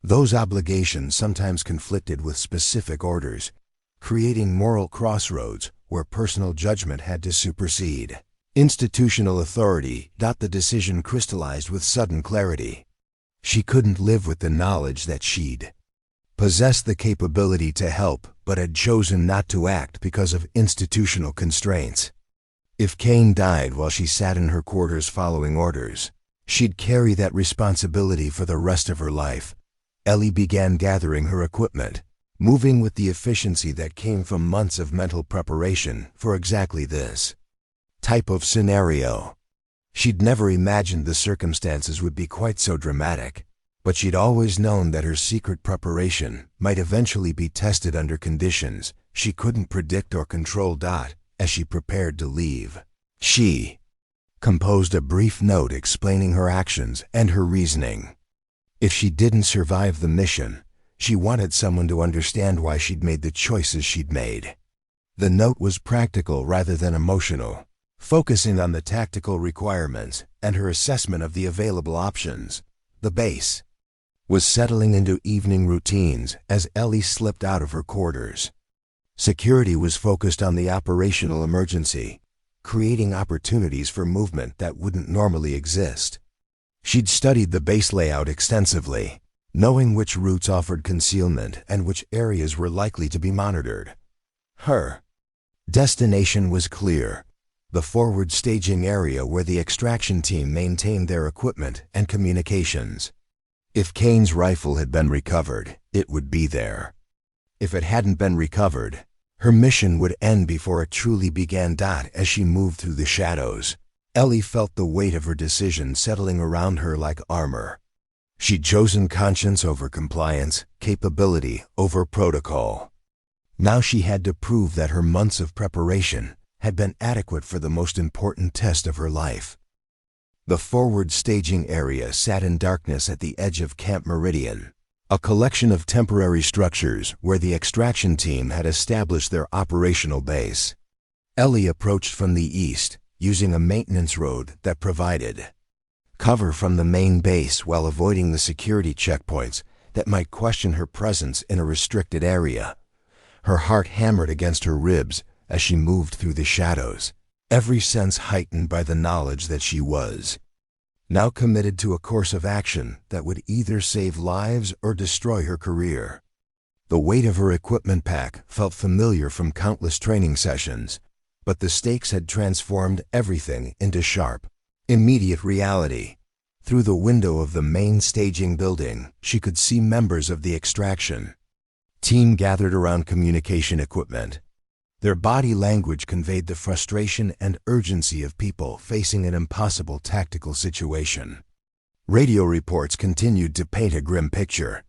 Those obligations sometimes conflicted with specific orders, creating moral crossroads where personal judgment had to supersede institutional authority. The decision crystallized with sudden clarity. She couldn't live with the knowledge that she'd possessed the capability to help but had chosen not to act because of institutional constraints. If Kane died while she sat in her quarters following orders, she'd carry that responsibility for the rest of her life. Ellie began gathering her equipment, moving with the efficiency that came from months of mental preparation for exactly this type of scenario. She'd never imagined the circumstances would be quite so dramatic, but she'd always known that her secret preparation might eventually be tested under conditions she couldn't predict or control. As she prepared to leave, she composed a brief note explaining her actions and her reasoning. If she didn't survive the mission, she wanted someone to understand why she'd made the choices she'd made. The note was practical rather than emotional, focusing on the tactical requirements and her assessment of the available options. The base was settling into evening routines as Ellie slipped out of her quarters. Security was focused on the operational emergency, creating opportunities for movement that wouldn't normally exist. She'd studied the base layout extensively, knowing which routes offered concealment and which areas were likely to be monitored. Her destination was clear: the forward staging area where the extraction team maintained their equipment and communications. If Kane's rifle had been recovered, it would be there. If it hadn't been recovered, her mission would end before it truly began. As she moved through the shadows, Ellie felt the weight of her decision settling around her like armor. She'd chosen conscience over compliance, capability over protocol. Now she had to prove that her months of preparation had been adequate for the most important test of her life. The forward staging area sat in darkness at the edge of Camp Meridian, a collection of temporary structures where the extraction team had established their operational base. Ellie approached from the east, using a maintenance road that provided cover from the main base while avoiding the security checkpoints that might question her presence in a restricted area. Her heart hammered against her ribs as she moved through the shadows, every sense heightened by the knowledge that she was now committed to a course of action that would either save lives or destroy her career. The weight of her equipment pack felt familiar from countless training sessions, but the stakes had transformed everything into sharp, immediate reality. Through the window of the main staging building, she could see members of the extraction team gathered around communication equipment. Their body language conveyed the frustration and urgency of people facing an impossible tactical situation. Radio reports continued to paint a grim picture.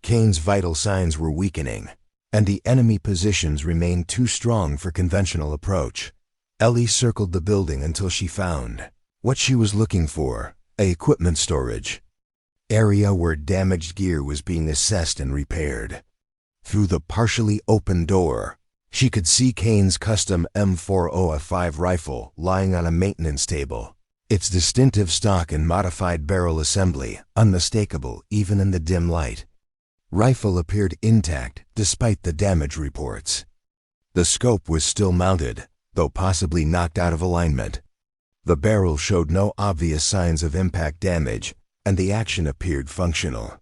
Kane's vital signs were weakening, and the enemy positions remained too strong for conventional approach. Ellie circled the building until she found what she was looking for, an equipment storage area where damaged gear was being assessed and repaired. Through the partially open door, she could see Kane's custom M40A5 rifle lying on a maintenance table, its distinctive stock and modified barrel assembly unmistakable even in the dim light. Rifle appeared intact despite the damage reports. The scope was still mounted, though possibly knocked out of alignment. The barrel showed no obvious signs of impact damage, and the action appeared functional.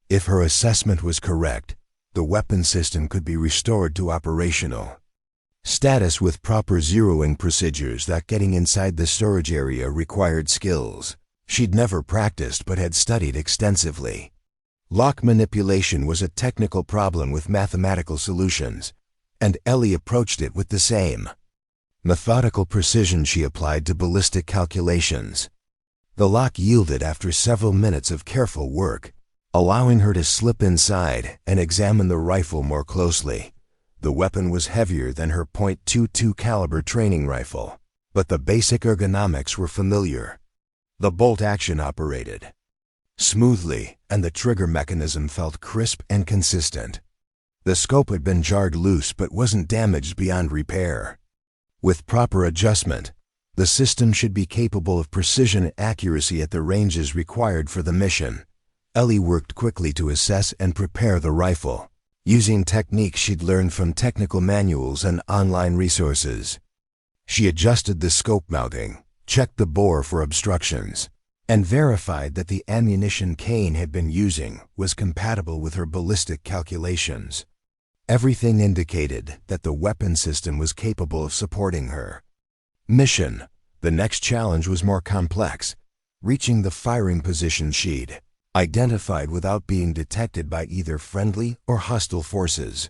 If her assessment was correct, the weapon system could be restored to operational status with proper zeroing procedures. That getting inside the storage area required skills she'd never practiced but had studied extensively. Lock manipulation was a technical problem with mathematical solutions, and Ellie approached it with the same methodical precision she applied to ballistic calculations. The lock yielded after several minutes of careful work, allowing her to slip inside and examine the rifle more closely. The weapon was heavier than her .22 caliber training rifle, but the basic ergonomics were familiar. The bolt action operated smoothly, and the trigger mechanism felt crisp and consistent. The scope had been jarred loose but wasn't damaged beyond repair. With proper adjustment, the system should be capable of precision and accuracy at the ranges required for the mission. Ellie worked quickly to assess and prepare the rifle, using techniques she'd learned from technical manuals and online resources. She adjusted the scope mounting, checked the bore for obstructions, and verified that the ammunition Kane had been using was compatible with her ballistic calculations. Everything indicated that the weapon system was capable of supporting her mission. The next challenge was more complex, reaching the firing position she'd identified without being detected by either friendly or hostile forces.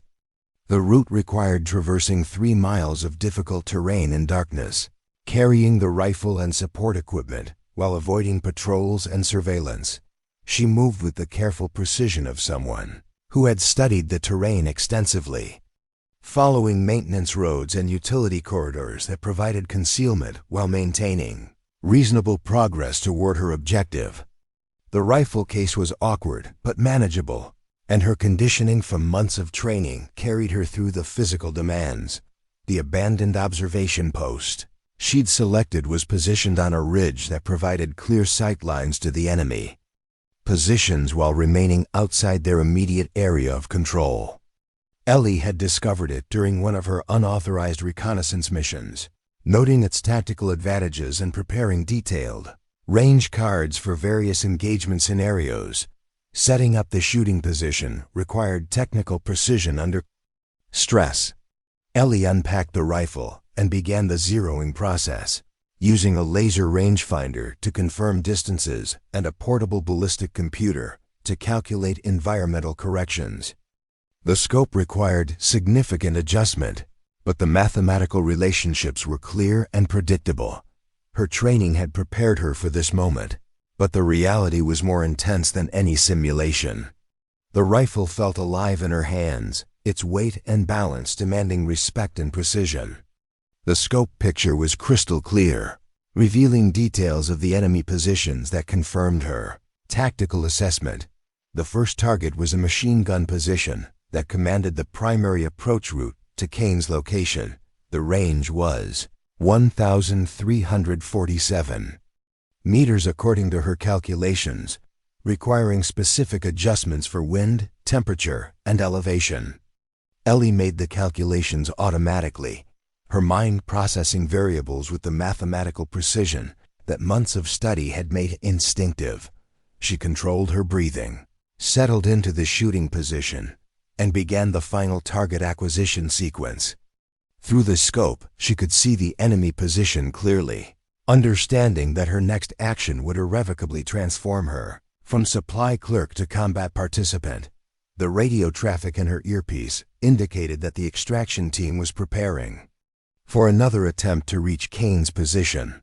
The route required traversing 3 miles of difficult terrain in darkness, carrying the rifle and support equipment while avoiding patrols and surveillance. She moved with the careful precision of someone who had studied the terrain extensively, following maintenance roads and utility corridors that provided concealment while maintaining reasonable progress toward her objective. The rifle case was awkward but manageable, and her conditioning from months of training carried her through the physical demands. The abandoned observation post she'd selected was positioned on a ridge that provided clear sight lines to the enemy positions while remaining outside their immediate area of control. Ellie had discovered it during one of her unauthorized reconnaissance missions, noting its tactical advantages and preparing detailed range cards for various engagement scenarios. Setting up the shooting position required technical precision under stress. Ellie unpacked the rifle and began the zeroing process, using a laser rangefinder to confirm distances and a portable ballistic computer to calculate environmental corrections. The scope required significant adjustment, but the mathematical relationships were clear and predictable. Her training had prepared her for this moment, but the reality was more intense than any simulation. The rifle felt alive in her hands, its weight and balance demanding respect and precision. The scope picture was crystal clear, revealing details of the enemy positions that confirmed her tactical assessment. The first target was a machine gun position that commanded the primary approach route to Kane's location. The range was 1,347 meters according to her calculations, requiring specific adjustments for wind, temperature, and elevation. Ellie made the calculations automatically, her mind processing variables with the mathematical precision that months of study had made instinctive. She controlled her breathing, settled into the shooting position, and began the final target acquisition sequence. Through the scope, she could see the enemy position clearly, understanding that her next action would irrevocably transform her from supply clerk to combat participant. The radio traffic in her earpiece indicated that the extraction team was preparing for another attempt to reach Kane's position.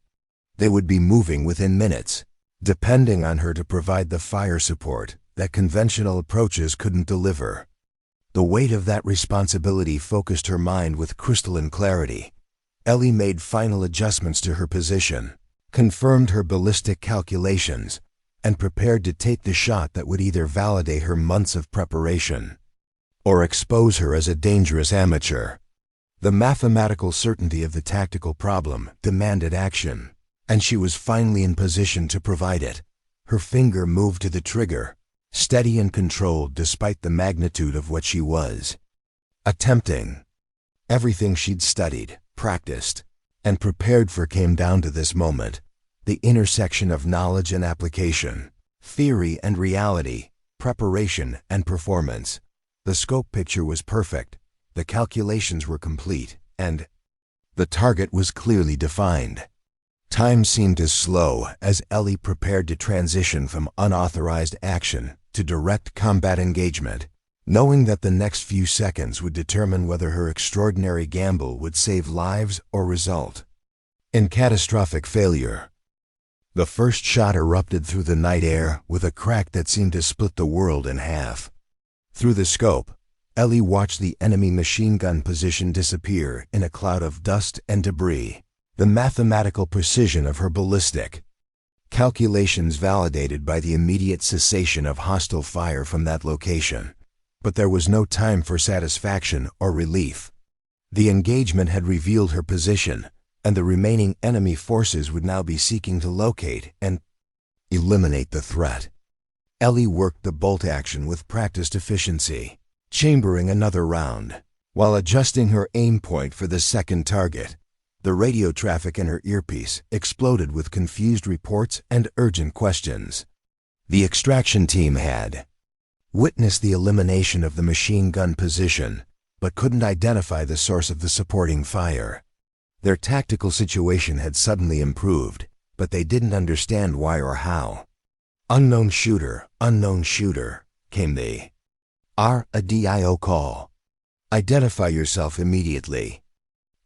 They would be moving within minutes, depending on her to provide the fire support that conventional approaches couldn't deliver. The weight of that responsibility focused her mind with crystalline clarity. Ellie made final adjustments to her position, confirmed her ballistic calculations, and prepared to take the shot that would either validate her months of preparation or expose her as a dangerous amateur. The mathematical certainty of the tactical problem demanded action, and she was finally in position to provide it. Her finger moved to the trigger, steady and controlled despite the magnitude of what she was attempting. Everything she'd studied, practiced, and prepared for came down to this moment. The intersection of knowledge and application, theory and reality, preparation and performance. The scope picture was perfect, the calculations were complete, and the target was clearly defined. Time seemed to slow as Ellie prepared to transition from unauthorized action to direct combat engagement, knowing that the next few seconds would determine whether her extraordinary gamble would save lives or result in catastrophic failure. The first shot erupted through the night air with a crack that seemed to split the world in half. Through the scope, Ellie watched the enemy machine gun position disappear in a cloud of dust and debris. The mathematical precision of her ballistic calculations validated by the immediate cessation of hostile fire from that location. But there was no time for satisfaction or relief. The engagement had revealed her position, and the remaining enemy forces would now be seeking to locate and eliminate the threat. Ellie worked the bolt action with practiced efficiency, chambering another round, while adjusting her aim point for the second target. The radio traffic in her earpiece exploded with confused reports and urgent questions. The extraction team had witnessed the elimination of the machine gun position, but couldn't identify the source of the supporting fire. Their tactical situation had suddenly improved, but they didn't understand why or how. Unknown shooter, came the RADIO call. Identify yourself immediately.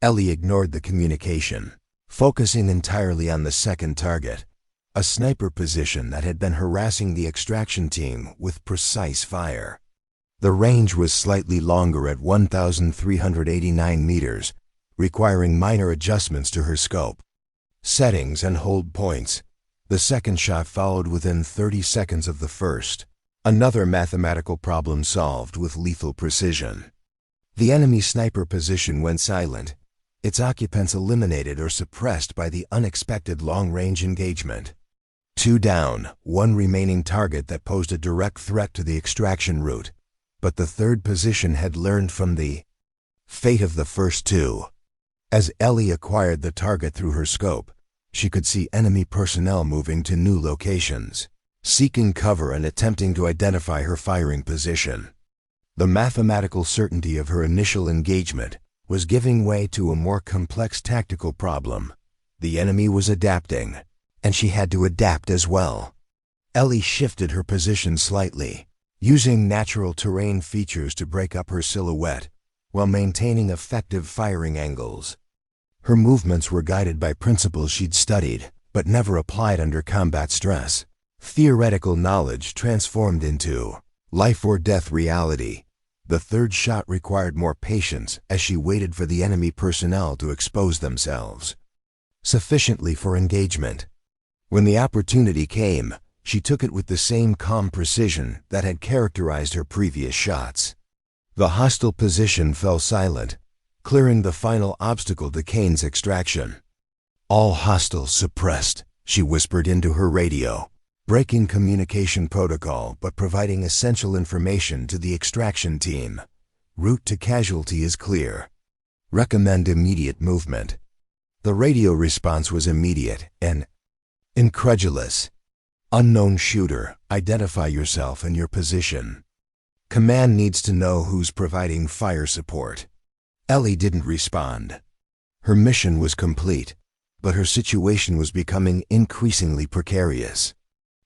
Ellie ignored the communication, focusing entirely on the second target, a sniper position that had been harassing the extraction team with precise fire. The range was slightly longer at 1,389 meters, requiring minor adjustments to her scope, settings, and hold points. The second shot followed within 30 seconds of the first, another mathematical problem solved with lethal precision. The enemy sniper position went silent, its occupants eliminated or suppressed by the unexpected long-range engagement. 2 down, 1 remaining target that posed a direct threat to the extraction route, but the third position had learned from the fate of the first 2. As Ellie acquired the target through her scope, she could see enemy personnel moving to new locations, seeking cover and attempting to identify her firing position. The mathematical certainty of her initial engagement was giving way to a more complex tactical problem. The enemy was adapting, and she had to adapt as well. Ellie shifted her position slightly, using natural terrain features to break up her silhouette while maintaining effective firing angles. Her movements were guided by principles she'd studied but never applied under combat stress. Theoretical knowledge transformed into life-or-death reality. The third shot required more patience as she waited for the enemy personnel to expose themselves sufficiently for engagement. When the opportunity came, she took it with the same calm precision that had characterized her previous shots. The hostile position fell silent, clearing the final obstacle to Kane's extraction. "All hostiles suppressed," she whispered into her radio, breaking communication protocol but providing essential information to the extraction team. "Route to casualty is clear. Recommend immediate movement." The radio response was immediate and incredulous. "Unknown shooter, identify yourself and your position. Command needs to know who's providing fire support." Ellie didn't respond. Her mission was complete, but her situation was becoming increasingly precarious.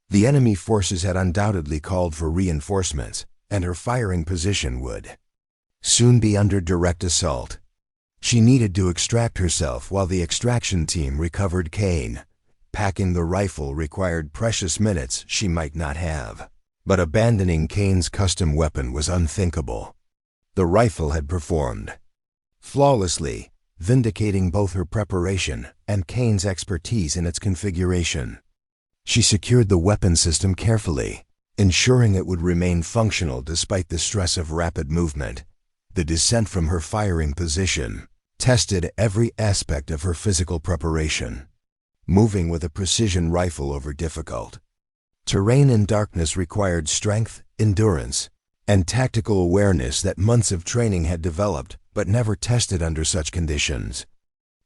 The enemy forces had undoubtedly called for reinforcements, and her firing position would soon be under direct assault. She needed to extract herself while the extraction team recovered Kane. Packing the rifle required precious minutes she might not have, but abandoning Kane's custom weapon was unthinkable. The rifle had performed flawlessly, vindicating both her preparation and Kane's expertise in its configuration. She secured the weapon system carefully, ensuring it would remain functional despite the stress of rapid movement. The descent from her firing position tested every aspect of her physical preparation. Moving with a precision rifle over difficult terrain in darkness required strength, endurance, and tactical awareness that months of training had developed but never tested under such conditions.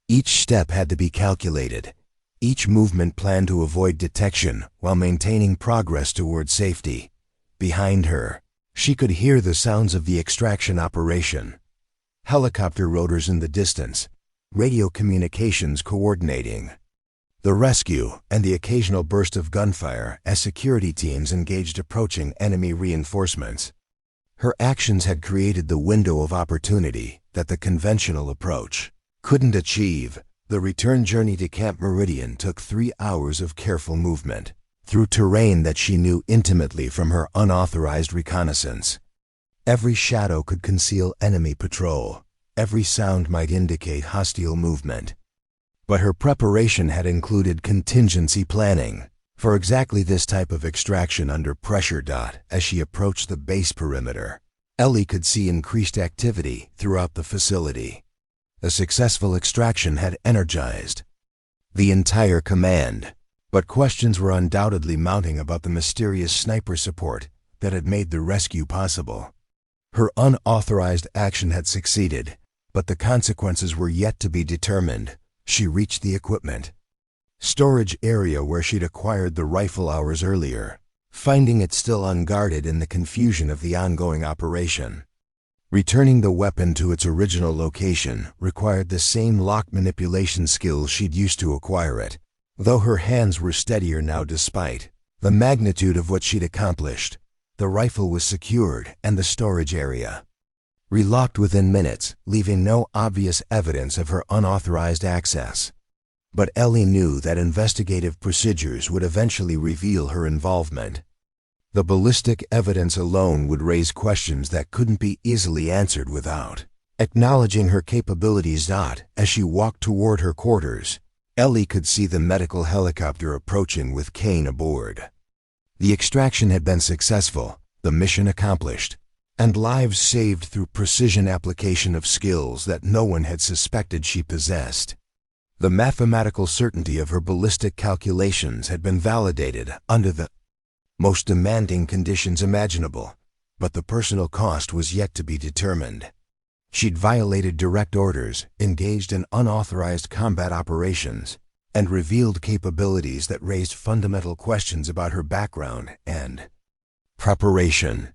Each step had to be calculated, each movement planned to avoid detection while maintaining progress toward safety. Behind her, she could hear the sounds of the extraction operation. Helicopter rotors in the distance, radio communications coordinating the rescue, and the occasional burst of gunfire as security teams engaged approaching enemy reinforcements. Her actions had created the window of opportunity that the conventional approach couldn't achieve. The return journey to Camp Meridian took 3 hours of careful movement through terrain that she knew intimately from her unauthorized reconnaissance. Every shadow could conceal enemy patrol. Every sound might indicate hostile movement. But her preparation had included contingency planning for exactly this type of extraction under pressure. As she approached the base perimeter, Ellie could see increased activity throughout the facility. A successful extraction had energized the entire command, but questions were undoubtedly mounting about the mysterious sniper support that had made the rescue possible. Her unauthorized action had succeeded, but the consequences were yet to be determined. She reached the equipment storage area where she'd acquired the rifle hours earlier, finding it still unguarded in the confusion of the ongoing operation. Returning the weapon to its original location required the same lock manipulation skills she'd used to acquire it, though her hands were steadier now despite the magnitude of what she'd accomplished. The rifle was secured and the storage area relocked within minutes, leaving no obvious evidence of her unauthorized access. But Ellie knew that investigative procedures would eventually reveal her involvement. The ballistic evidence alone would raise questions that couldn't be easily answered without acknowledging her capabilities. As she walked toward her quarters, Ellie could see the medical helicopter approaching with Kane aboard. The extraction had been successful, the mission accomplished, and lives saved through precision application of skills that no one had suspected she possessed. The mathematical certainty of her ballistic calculations had been validated under the most demanding conditions imaginable, but the personal cost was yet to be determined. She'd violated direct orders, engaged in unauthorized combat operations, and revealed capabilities that raised fundamental questions about her background and preparation.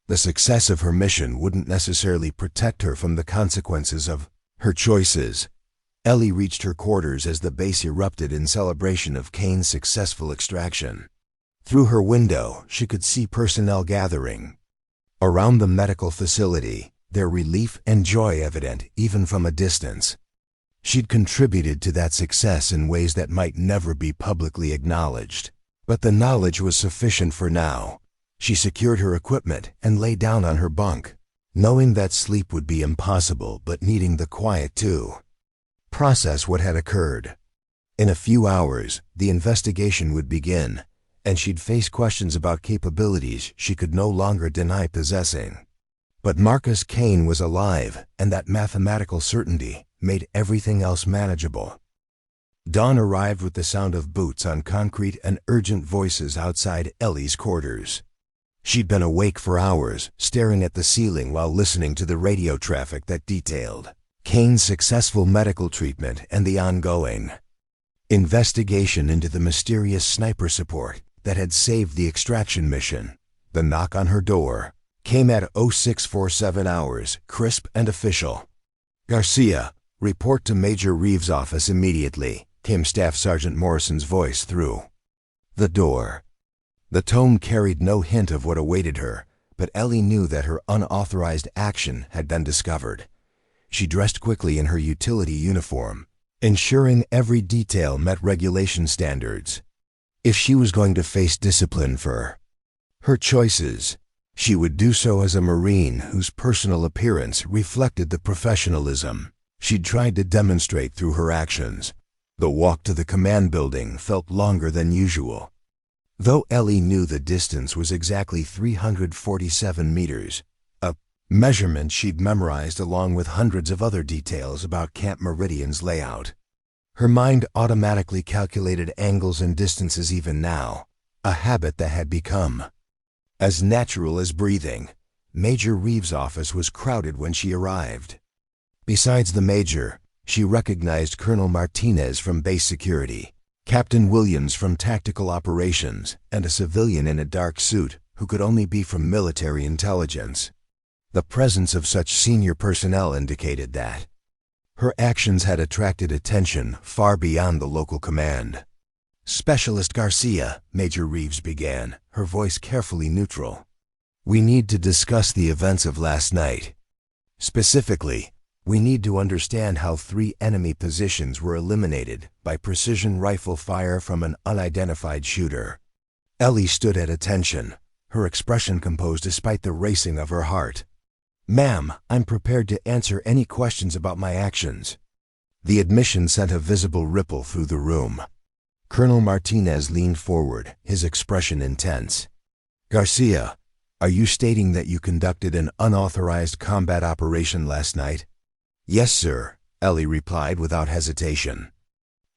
The success of her mission wouldn't necessarily protect her from the consequences of Her choices. Ellie reached her quarters as the base erupted in celebration of Kane's successful extraction. Through her window, she could see personnel gathering around the medical facility, their relief and joy evident even from a distance. She'd contributed to that success in ways that might never be publicly acknowledged. But the knowledge was sufficient for now. She secured her equipment and lay down on her bunk, knowing that sleep would be impossible but needing the quiet too. Process what had occurred. In a few hours, the investigation would begin, and she'd face questions about capabilities she could no longer deny possessing. But Marcus Kane was alive, and that mathematical certainty made everything else manageable. Dawn arrived with the sound of boots on concrete and urgent voices outside Ellie's quarters. She'd been awake for hours, staring at the ceiling while listening to the radio traffic that detailed Kane's successful medical treatment and the ongoing investigation into the mysterious sniper support that had saved the extraction mission. The knock on her door came at 0647 hours, crisp and official. "Garcia, report to Major Reeves' office immediately," came Staff Sergeant Morrison's voice through the door. The tone carried no hint of what awaited her, but Ellie knew that her unauthorized action had been discovered. She dressed quickly in her utility uniform, ensuring every detail met regulation standards. If she was going to face discipline for her choices, she would do so as a Marine whose personal appearance reflected the professionalism she'd tried to demonstrate through her actions. The walk to the command building felt longer than usual. Though Ellie knew the distance was exactly 347 meters, a measurement she'd memorized along with hundreds of other details about Camp Meridian's layout. Her mind automatically calculated angles and distances even now, a habit that had become as natural as breathing. Major Reeves' office was crowded when she arrived. Besides the Major, she recognized Colonel Martinez from base security, Captain Williams from tactical operations, and a civilian in a dark suit who could only be from military intelligence. The presence of such senior personnel indicated that her actions had attracted attention far beyond the local command. "Specialist Garcia," Major Reeves began, her voice carefully neutral. "We need to discuss the events of last night. Specifically, we need to understand how 3 enemy positions were eliminated by precision rifle fire from an unidentified shooter." Ellie stood at attention, her expression composed despite the racing of her heart. "Ma'am, I'm prepared to answer any questions about my actions." The admission sent a visible ripple through the room. Colonel Martinez leaned forward, his expression intense. "Garcia, are you stating that you conducted an unauthorized combat operation last night?" "Yes, sir," Ellie replied without hesitation.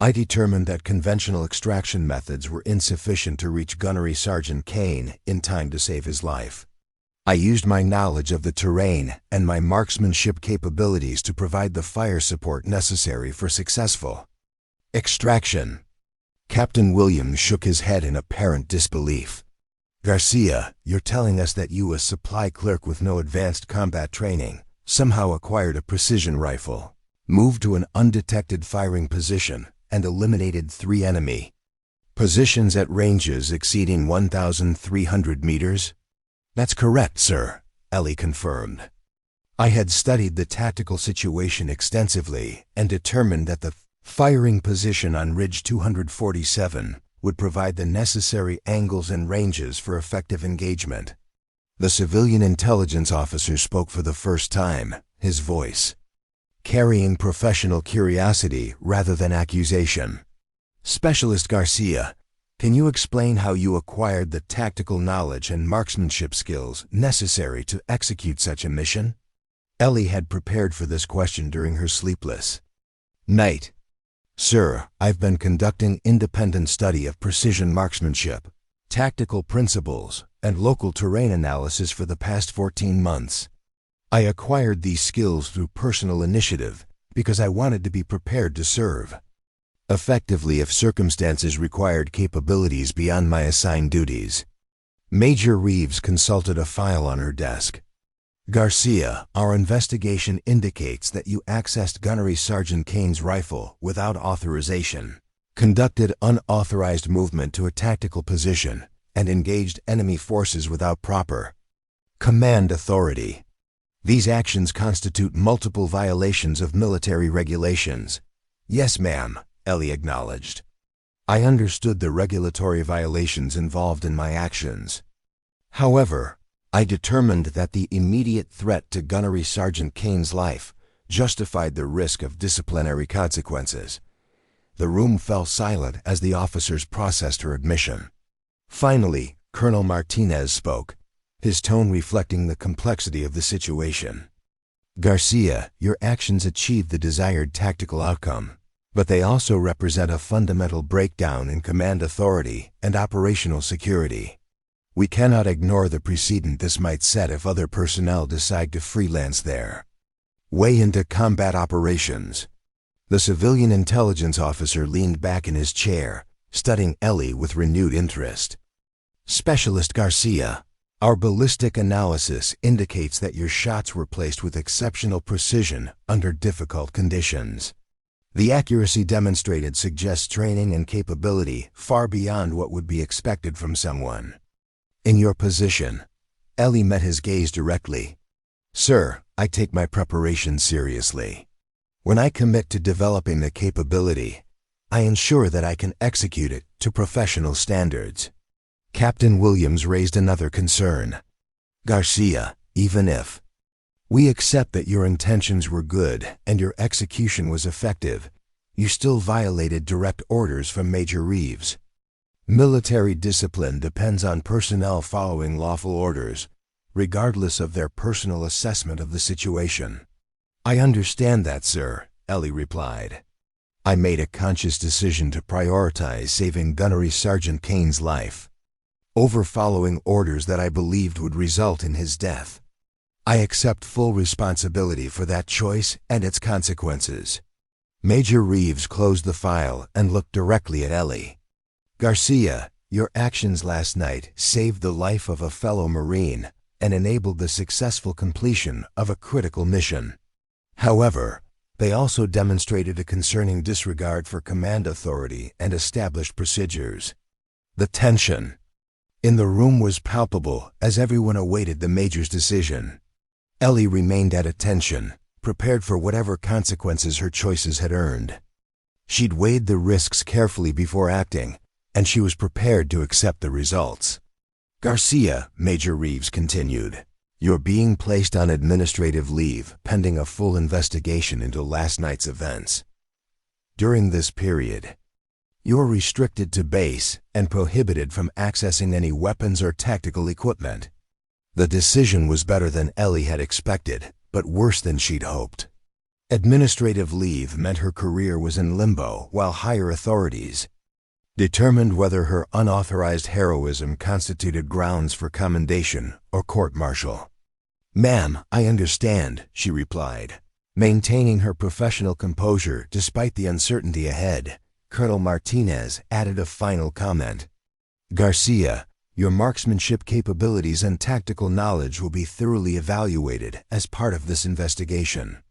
"I determined that conventional extraction methods were insufficient to reach Gunnery Sergeant Kane in time to save his life. I used my knowledge of the terrain and my marksmanship capabilities to provide the fire support necessary for successful extraction." Captain Williams shook his head in apparent disbelief. "Garcia, you're telling us that you, a supply clerk with no advanced combat training, somehow acquired a precision rifle, moved to an undetected firing position, and eliminated 3 enemy positions at ranges exceeding 1,300 meters? "That's correct, sir," Ellie confirmed. "I had studied the tactical situation extensively and determined that the firing position on Ridge 247 would provide the necessary angles and ranges for effective engagement." The civilian intelligence officer spoke for the first time, his voice carrying professional curiosity rather than accusation. "Specialist Garcia, can you explain how you acquired the tactical knowledge and marksmanship skills necessary to execute such a mission?" Ellie had prepared for this question during her sleepless night. "Sir, I've been conducting independent study of precision marksmanship, tactical principles, and local terrain analysis for the past 14 months. I acquired these skills through personal initiative because I wanted to be prepared to serve effectively if circumstances required capabilities beyond my assigned duties." Major Reeves consulted a file on her desk. Garcia, our investigation indicates that you accessed Gunnery Sergeant Kane's rifle without authorization, conducted unauthorized movement to a tactical position, and engaged enemy forces without proper command authority. These actions constitute multiple violations of military regulations. Yes, ma'am, Ellie acknowledged. I understood the regulatory violations involved in my actions. However, I determined that the immediate threat to Gunnery Sergeant Kane's life justified the risk of disciplinary consequences. The room fell silent as the officers processed her admission. Finally, Colonel Martinez spoke, his tone reflecting the complexity of the situation. Garcia, your actions achieved the desired tactical outcome, but they also represent a fundamental breakdown in command authority and operational security. We cannot ignore the precedent this might set if other personnel decide to freelance there. Way into combat operations. The civilian intelligence officer leaned back in his chair, studying Ellie with renewed interest. Specialist Garcia, our ballistic analysis indicates that your shots were placed with exceptional precision under difficult conditions. The accuracy demonstrated suggests training and capability far beyond what would be expected from someone in your position. Ellie met his gaze directly. Sir, I take my preparation seriously. When I commit to developing the capability, I ensure that I can execute it to professional standards. Captain Williams raised another concern. Garcia, even if we accept that your intentions were good and your execution was effective, you still violated direct orders from Major Reeves. Military discipline depends on personnel following lawful orders, regardless of their personal assessment of the situation. I understand that, sir, Ellie replied. I made a conscious decision to prioritize saving Gunnery Sergeant Kane's life over following orders that I believed would result in his death. I accept full responsibility for that choice and its consequences. Major Reeves closed the file and looked directly at Ellie. Garcia, your actions last night saved the life of a fellow Marine and enabled the successful completion of a critical mission. However, they also demonstrated a concerning disregard for command authority and established procedures. The tension in the room was palpable as everyone awaited the Major's decision. Ellie remained at attention, prepared for whatever consequences her choices had earned. She'd weighed the risks carefully before acting, and she was prepared to accept the results. Garcia, Major Reeves continued, you're being placed on administrative leave pending a full investigation into last night's events. During this period, you're restricted to base and prohibited from accessing any weapons or tactical equipment. The decision was better than Ellie had expected, but worse than she'd hoped. Administrative leave meant her career was in limbo while higher authorities determined whether her unauthorized heroism constituted grounds for commendation or court-martial. Ma'am, I understand, she replied, maintaining her professional composure despite the uncertainty ahead. Colonel Martinez added a final comment. Garcia, your marksmanship capabilities and tactical knowledge will be thoroughly evaluated as part of this investigation.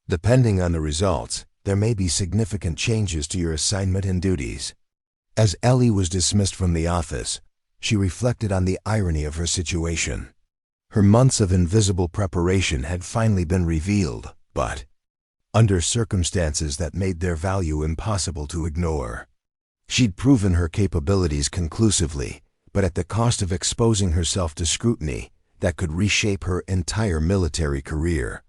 Depending on the results, there may be significant changes to your assignment and duties. As Ellie was dismissed from the office, she reflected on the irony of her situation. Her months of invisible preparation had finally been revealed, but under circumstances that made their value impossible to ignore. She'd proven her capabilities conclusively, but at the cost of exposing herself to scrutiny that could reshape her entire military career.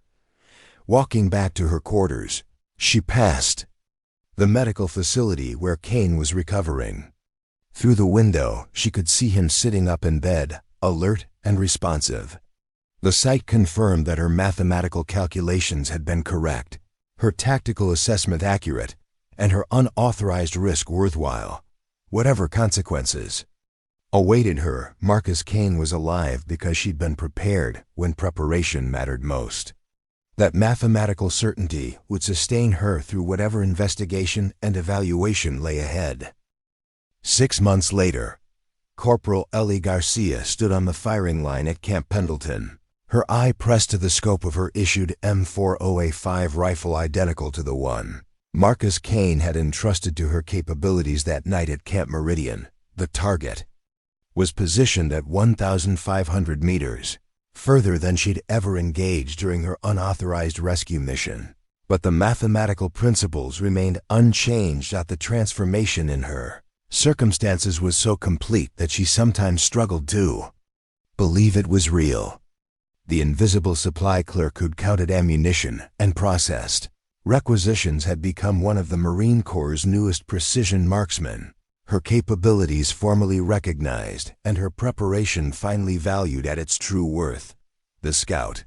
Walking back to her quarters, she passed the medical facility where Kane was recovering. Through the window, she could see him sitting up in bed, alert and responsive. The sight confirmed that her mathematical calculations had been correct, her tactical assessment accurate, and her unauthorized risk worthwhile, whatever consequences awaited her. Marcus Kane was alive because she'd been prepared when preparation mattered most. That mathematical certainty would sustain her through whatever investigation and evaluation lay ahead. 6 months later, Corporal Ellie Garcia stood on the firing line at Camp Pendleton, Her eye pressed to the scope of her issued M40A5 rifle identical to the one Marcus Kane had entrusted to her capabilities that night at Camp Meridian. The target was positioned at 1,500 meters, further than she'd ever engaged during her unauthorized rescue mission. But the mathematical principles remained unchanged at the transformation in her circumstances was so complete that she sometimes struggled to believe it was real. The invisible supply clerk who'd counted ammunition and processed requisitions had become one of the Marine Corps' newest precision marksmen, her capabilities formally recognized and her preparation finally valued at its true worth. The Scout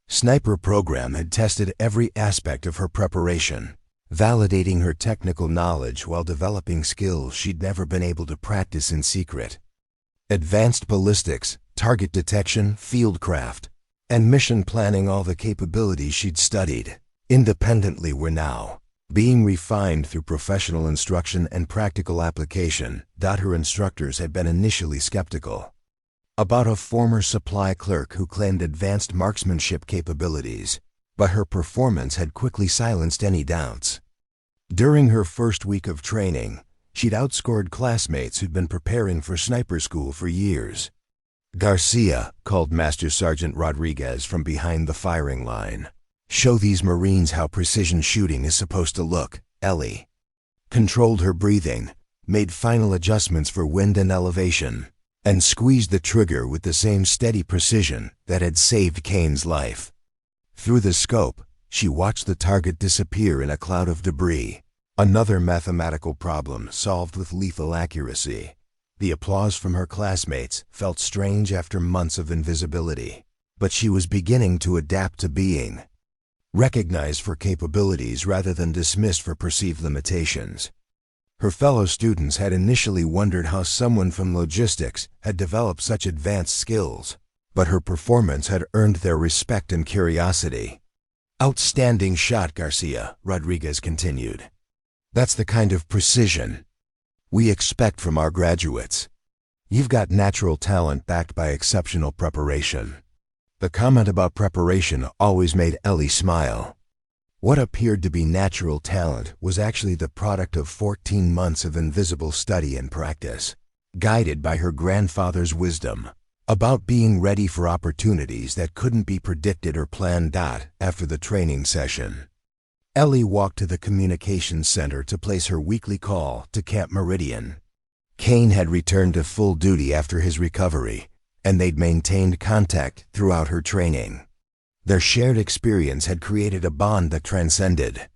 Sniper program had tested every aspect of her preparation, validating her technical knowledge while developing skills she'd never been able to practice in secret. Advanced ballistics, target detection, fieldcraft, and mission planning, all the capabilities she'd studied independently were now being refined through professional instruction and practical application. Her instructors had been initially skeptical about a former supply clerk who claimed advanced marksmanship capabilities, but her performance had quickly silenced any doubts. During her first week of training, she'd outscored classmates who'd been preparing for sniper school for years. "Garcia," called Master Sergeant Rodriguez from behind the firing line, "show these Marines how precision shooting is supposed to look." Ellie controlled her breathing, made final adjustments for wind and elevation, and squeezed the trigger with the same steady precision that had saved Kane's life. Through the scope, she watched the target disappear in a cloud of debris. Another mathematical problem solved with lethal accuracy. The applause from her classmates felt strange after months of invisibility, but she was beginning to adapt to being recognized for capabilities rather than dismissed for perceived limitations. Her fellow students had initially wondered how someone from logistics had developed such advanced skills, but her performance had earned their respect and curiosity. "Outstanding shot, Garcia," Rodriguez continued. "That's the kind of precision we expect from our graduates. You've got natural talent backed by exceptional preparation." The comment about preparation always made Ellie smile. What appeared to be natural talent was actually the product of 14 months of invisible study and practice, guided by her grandfather's wisdom about being ready for opportunities that couldn't be predicted or planned. After the training session, Ellie walked to the communications center to place her weekly call to Camp Meridian. Kane had returned to full duty after his recovery, and they'd maintained contact throughout her training. Their shared experience had created a bond that transcended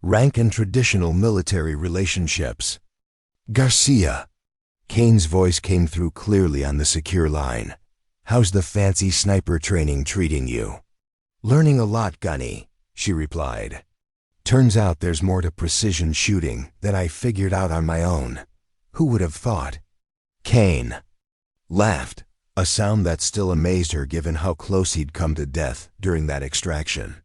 rank and traditional military relationships. "Garcia," Kane's voice came through clearly on the secure line. "How's the fancy sniper training treating you?" "Learning a lot, Gunny," she replied. "Turns out there's more to precision shooting than I figured out on my own. Who would have thought?" Kane laughed, a sound that still amazed her given how close he'd come to death during that extraction.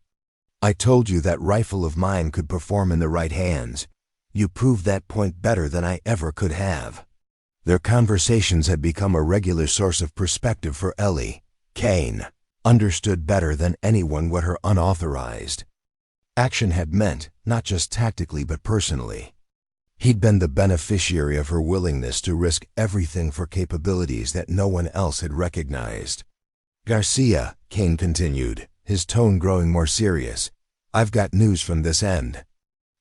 "I told you that rifle of mine could perform in the right hands. You proved that point better than I ever could have." Their conversations had become a regular source of perspective for Ellie. Kane understood better than anyone what her unauthorized action had meant, not just tactically but personally. He'd been the beneficiary of her willingness to risk everything for capabilities that no one else had recognized. "Garcia," Kane continued, his tone growing more serious, "I've got news from this end.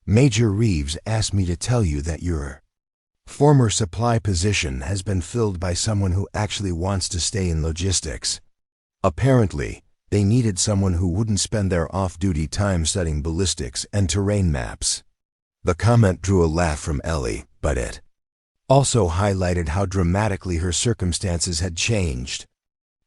Major Reeves asked me to tell you that your former supply position has been filled by someone who actually wants to stay in logistics. Apparently, they needed someone who wouldn't spend their off-duty time studying ballistics and terrain maps." The comment drew a laugh from Ellie, but it also highlighted how dramatically her circumstances had changed.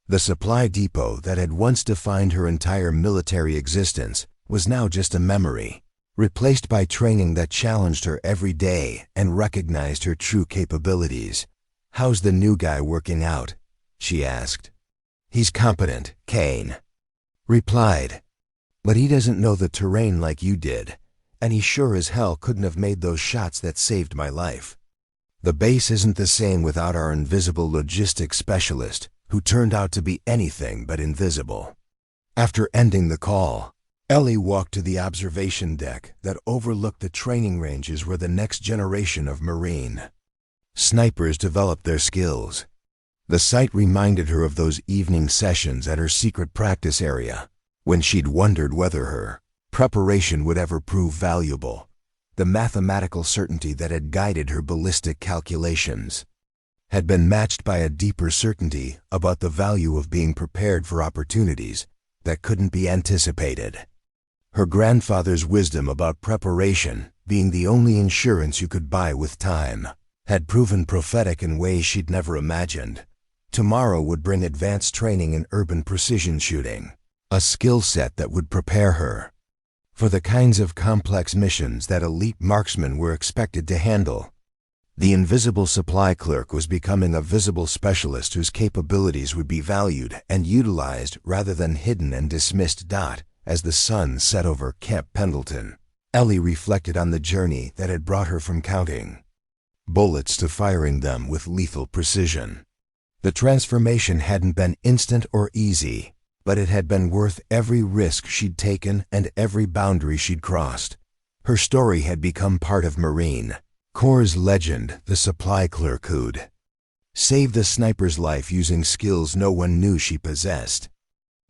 The supply depot that had once defined her entire military existence was now just a memory, replaced by training that challenged her every day and recognized her true capabilities. "How's the new guy working out?" she asked. "He's competent," Kane replied, "but he doesn't know the terrain like you did. And he sure as hell couldn't have made those shots that saved my life. The base isn't the same without our invisible logistics specialist, who turned out to be anything but invisible. After ending the call, Ellie walked to the observation deck that overlooked the training ranges where the next generation of Marine snipers developed their skills. The sight reminded her of those evening sessions at her secret practice area, when she'd wondered whether her preparation would ever prove valuable. The mathematical certainty that had guided her ballistic calculations had been matched by a deeper certainty about the value of being prepared for opportunities that couldn't be anticipated. Her grandfather's wisdom about preparation being the only insurance you could buy with time had proven prophetic in ways she'd never imagined. Tomorrow would bring advanced training in urban precision shooting, a skill set that would prepare her for the kinds of complex missions that elite marksmen were expected to handle. The invisible supply clerk was becoming a visible specialist whose capabilities would be valued and utilized rather than hidden and dismissed. As the sun set over Camp Pendleton, Ellie reflected on the journey that had brought her from counting bullets to firing them with lethal precision. The transformation hadn't been instant or easy, but it had been worth every risk she'd taken and every boundary she'd crossed. Her story had become part of Marine Corps' legend, the supply clerk who'd saved the sniper's life using skills no one knew she possessed.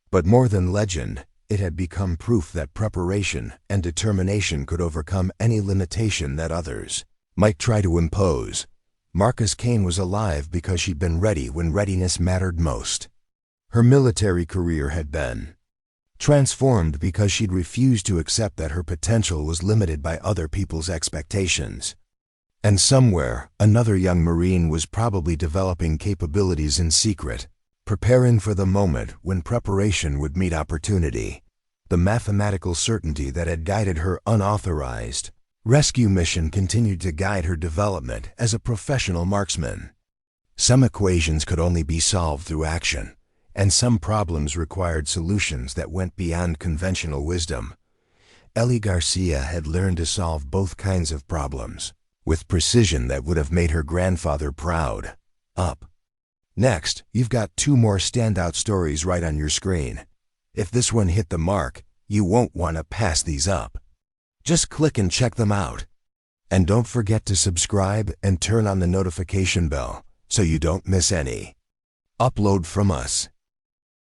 But more than legend, it had become proof that preparation and determination could overcome any limitation that others might try to impose. Marcus Kane was alive because she'd been ready when readiness mattered most. Her military career had been transformed because she'd refused to accept that her potential was limited by other people's expectations. And somewhere, another young Marine was probably developing capabilities in secret, preparing for the moment when preparation would meet opportunity. The mathematical certainty that had guided her unauthorized rescue mission continued to guide her development as a professional marksman. Some equations could only be solved through action, and some problems required solutions that went beyond conventional wisdom. Ellie Garcia had learned to solve both kinds of problems with precision that would have made her grandfather proud. Up next, you've got 2 more standout stories right on your screen. If this one hit the mark, you won't want to pass these up. Just click and check them out. And don't forget to subscribe and turn on the notification bell so you don't miss any upload from us.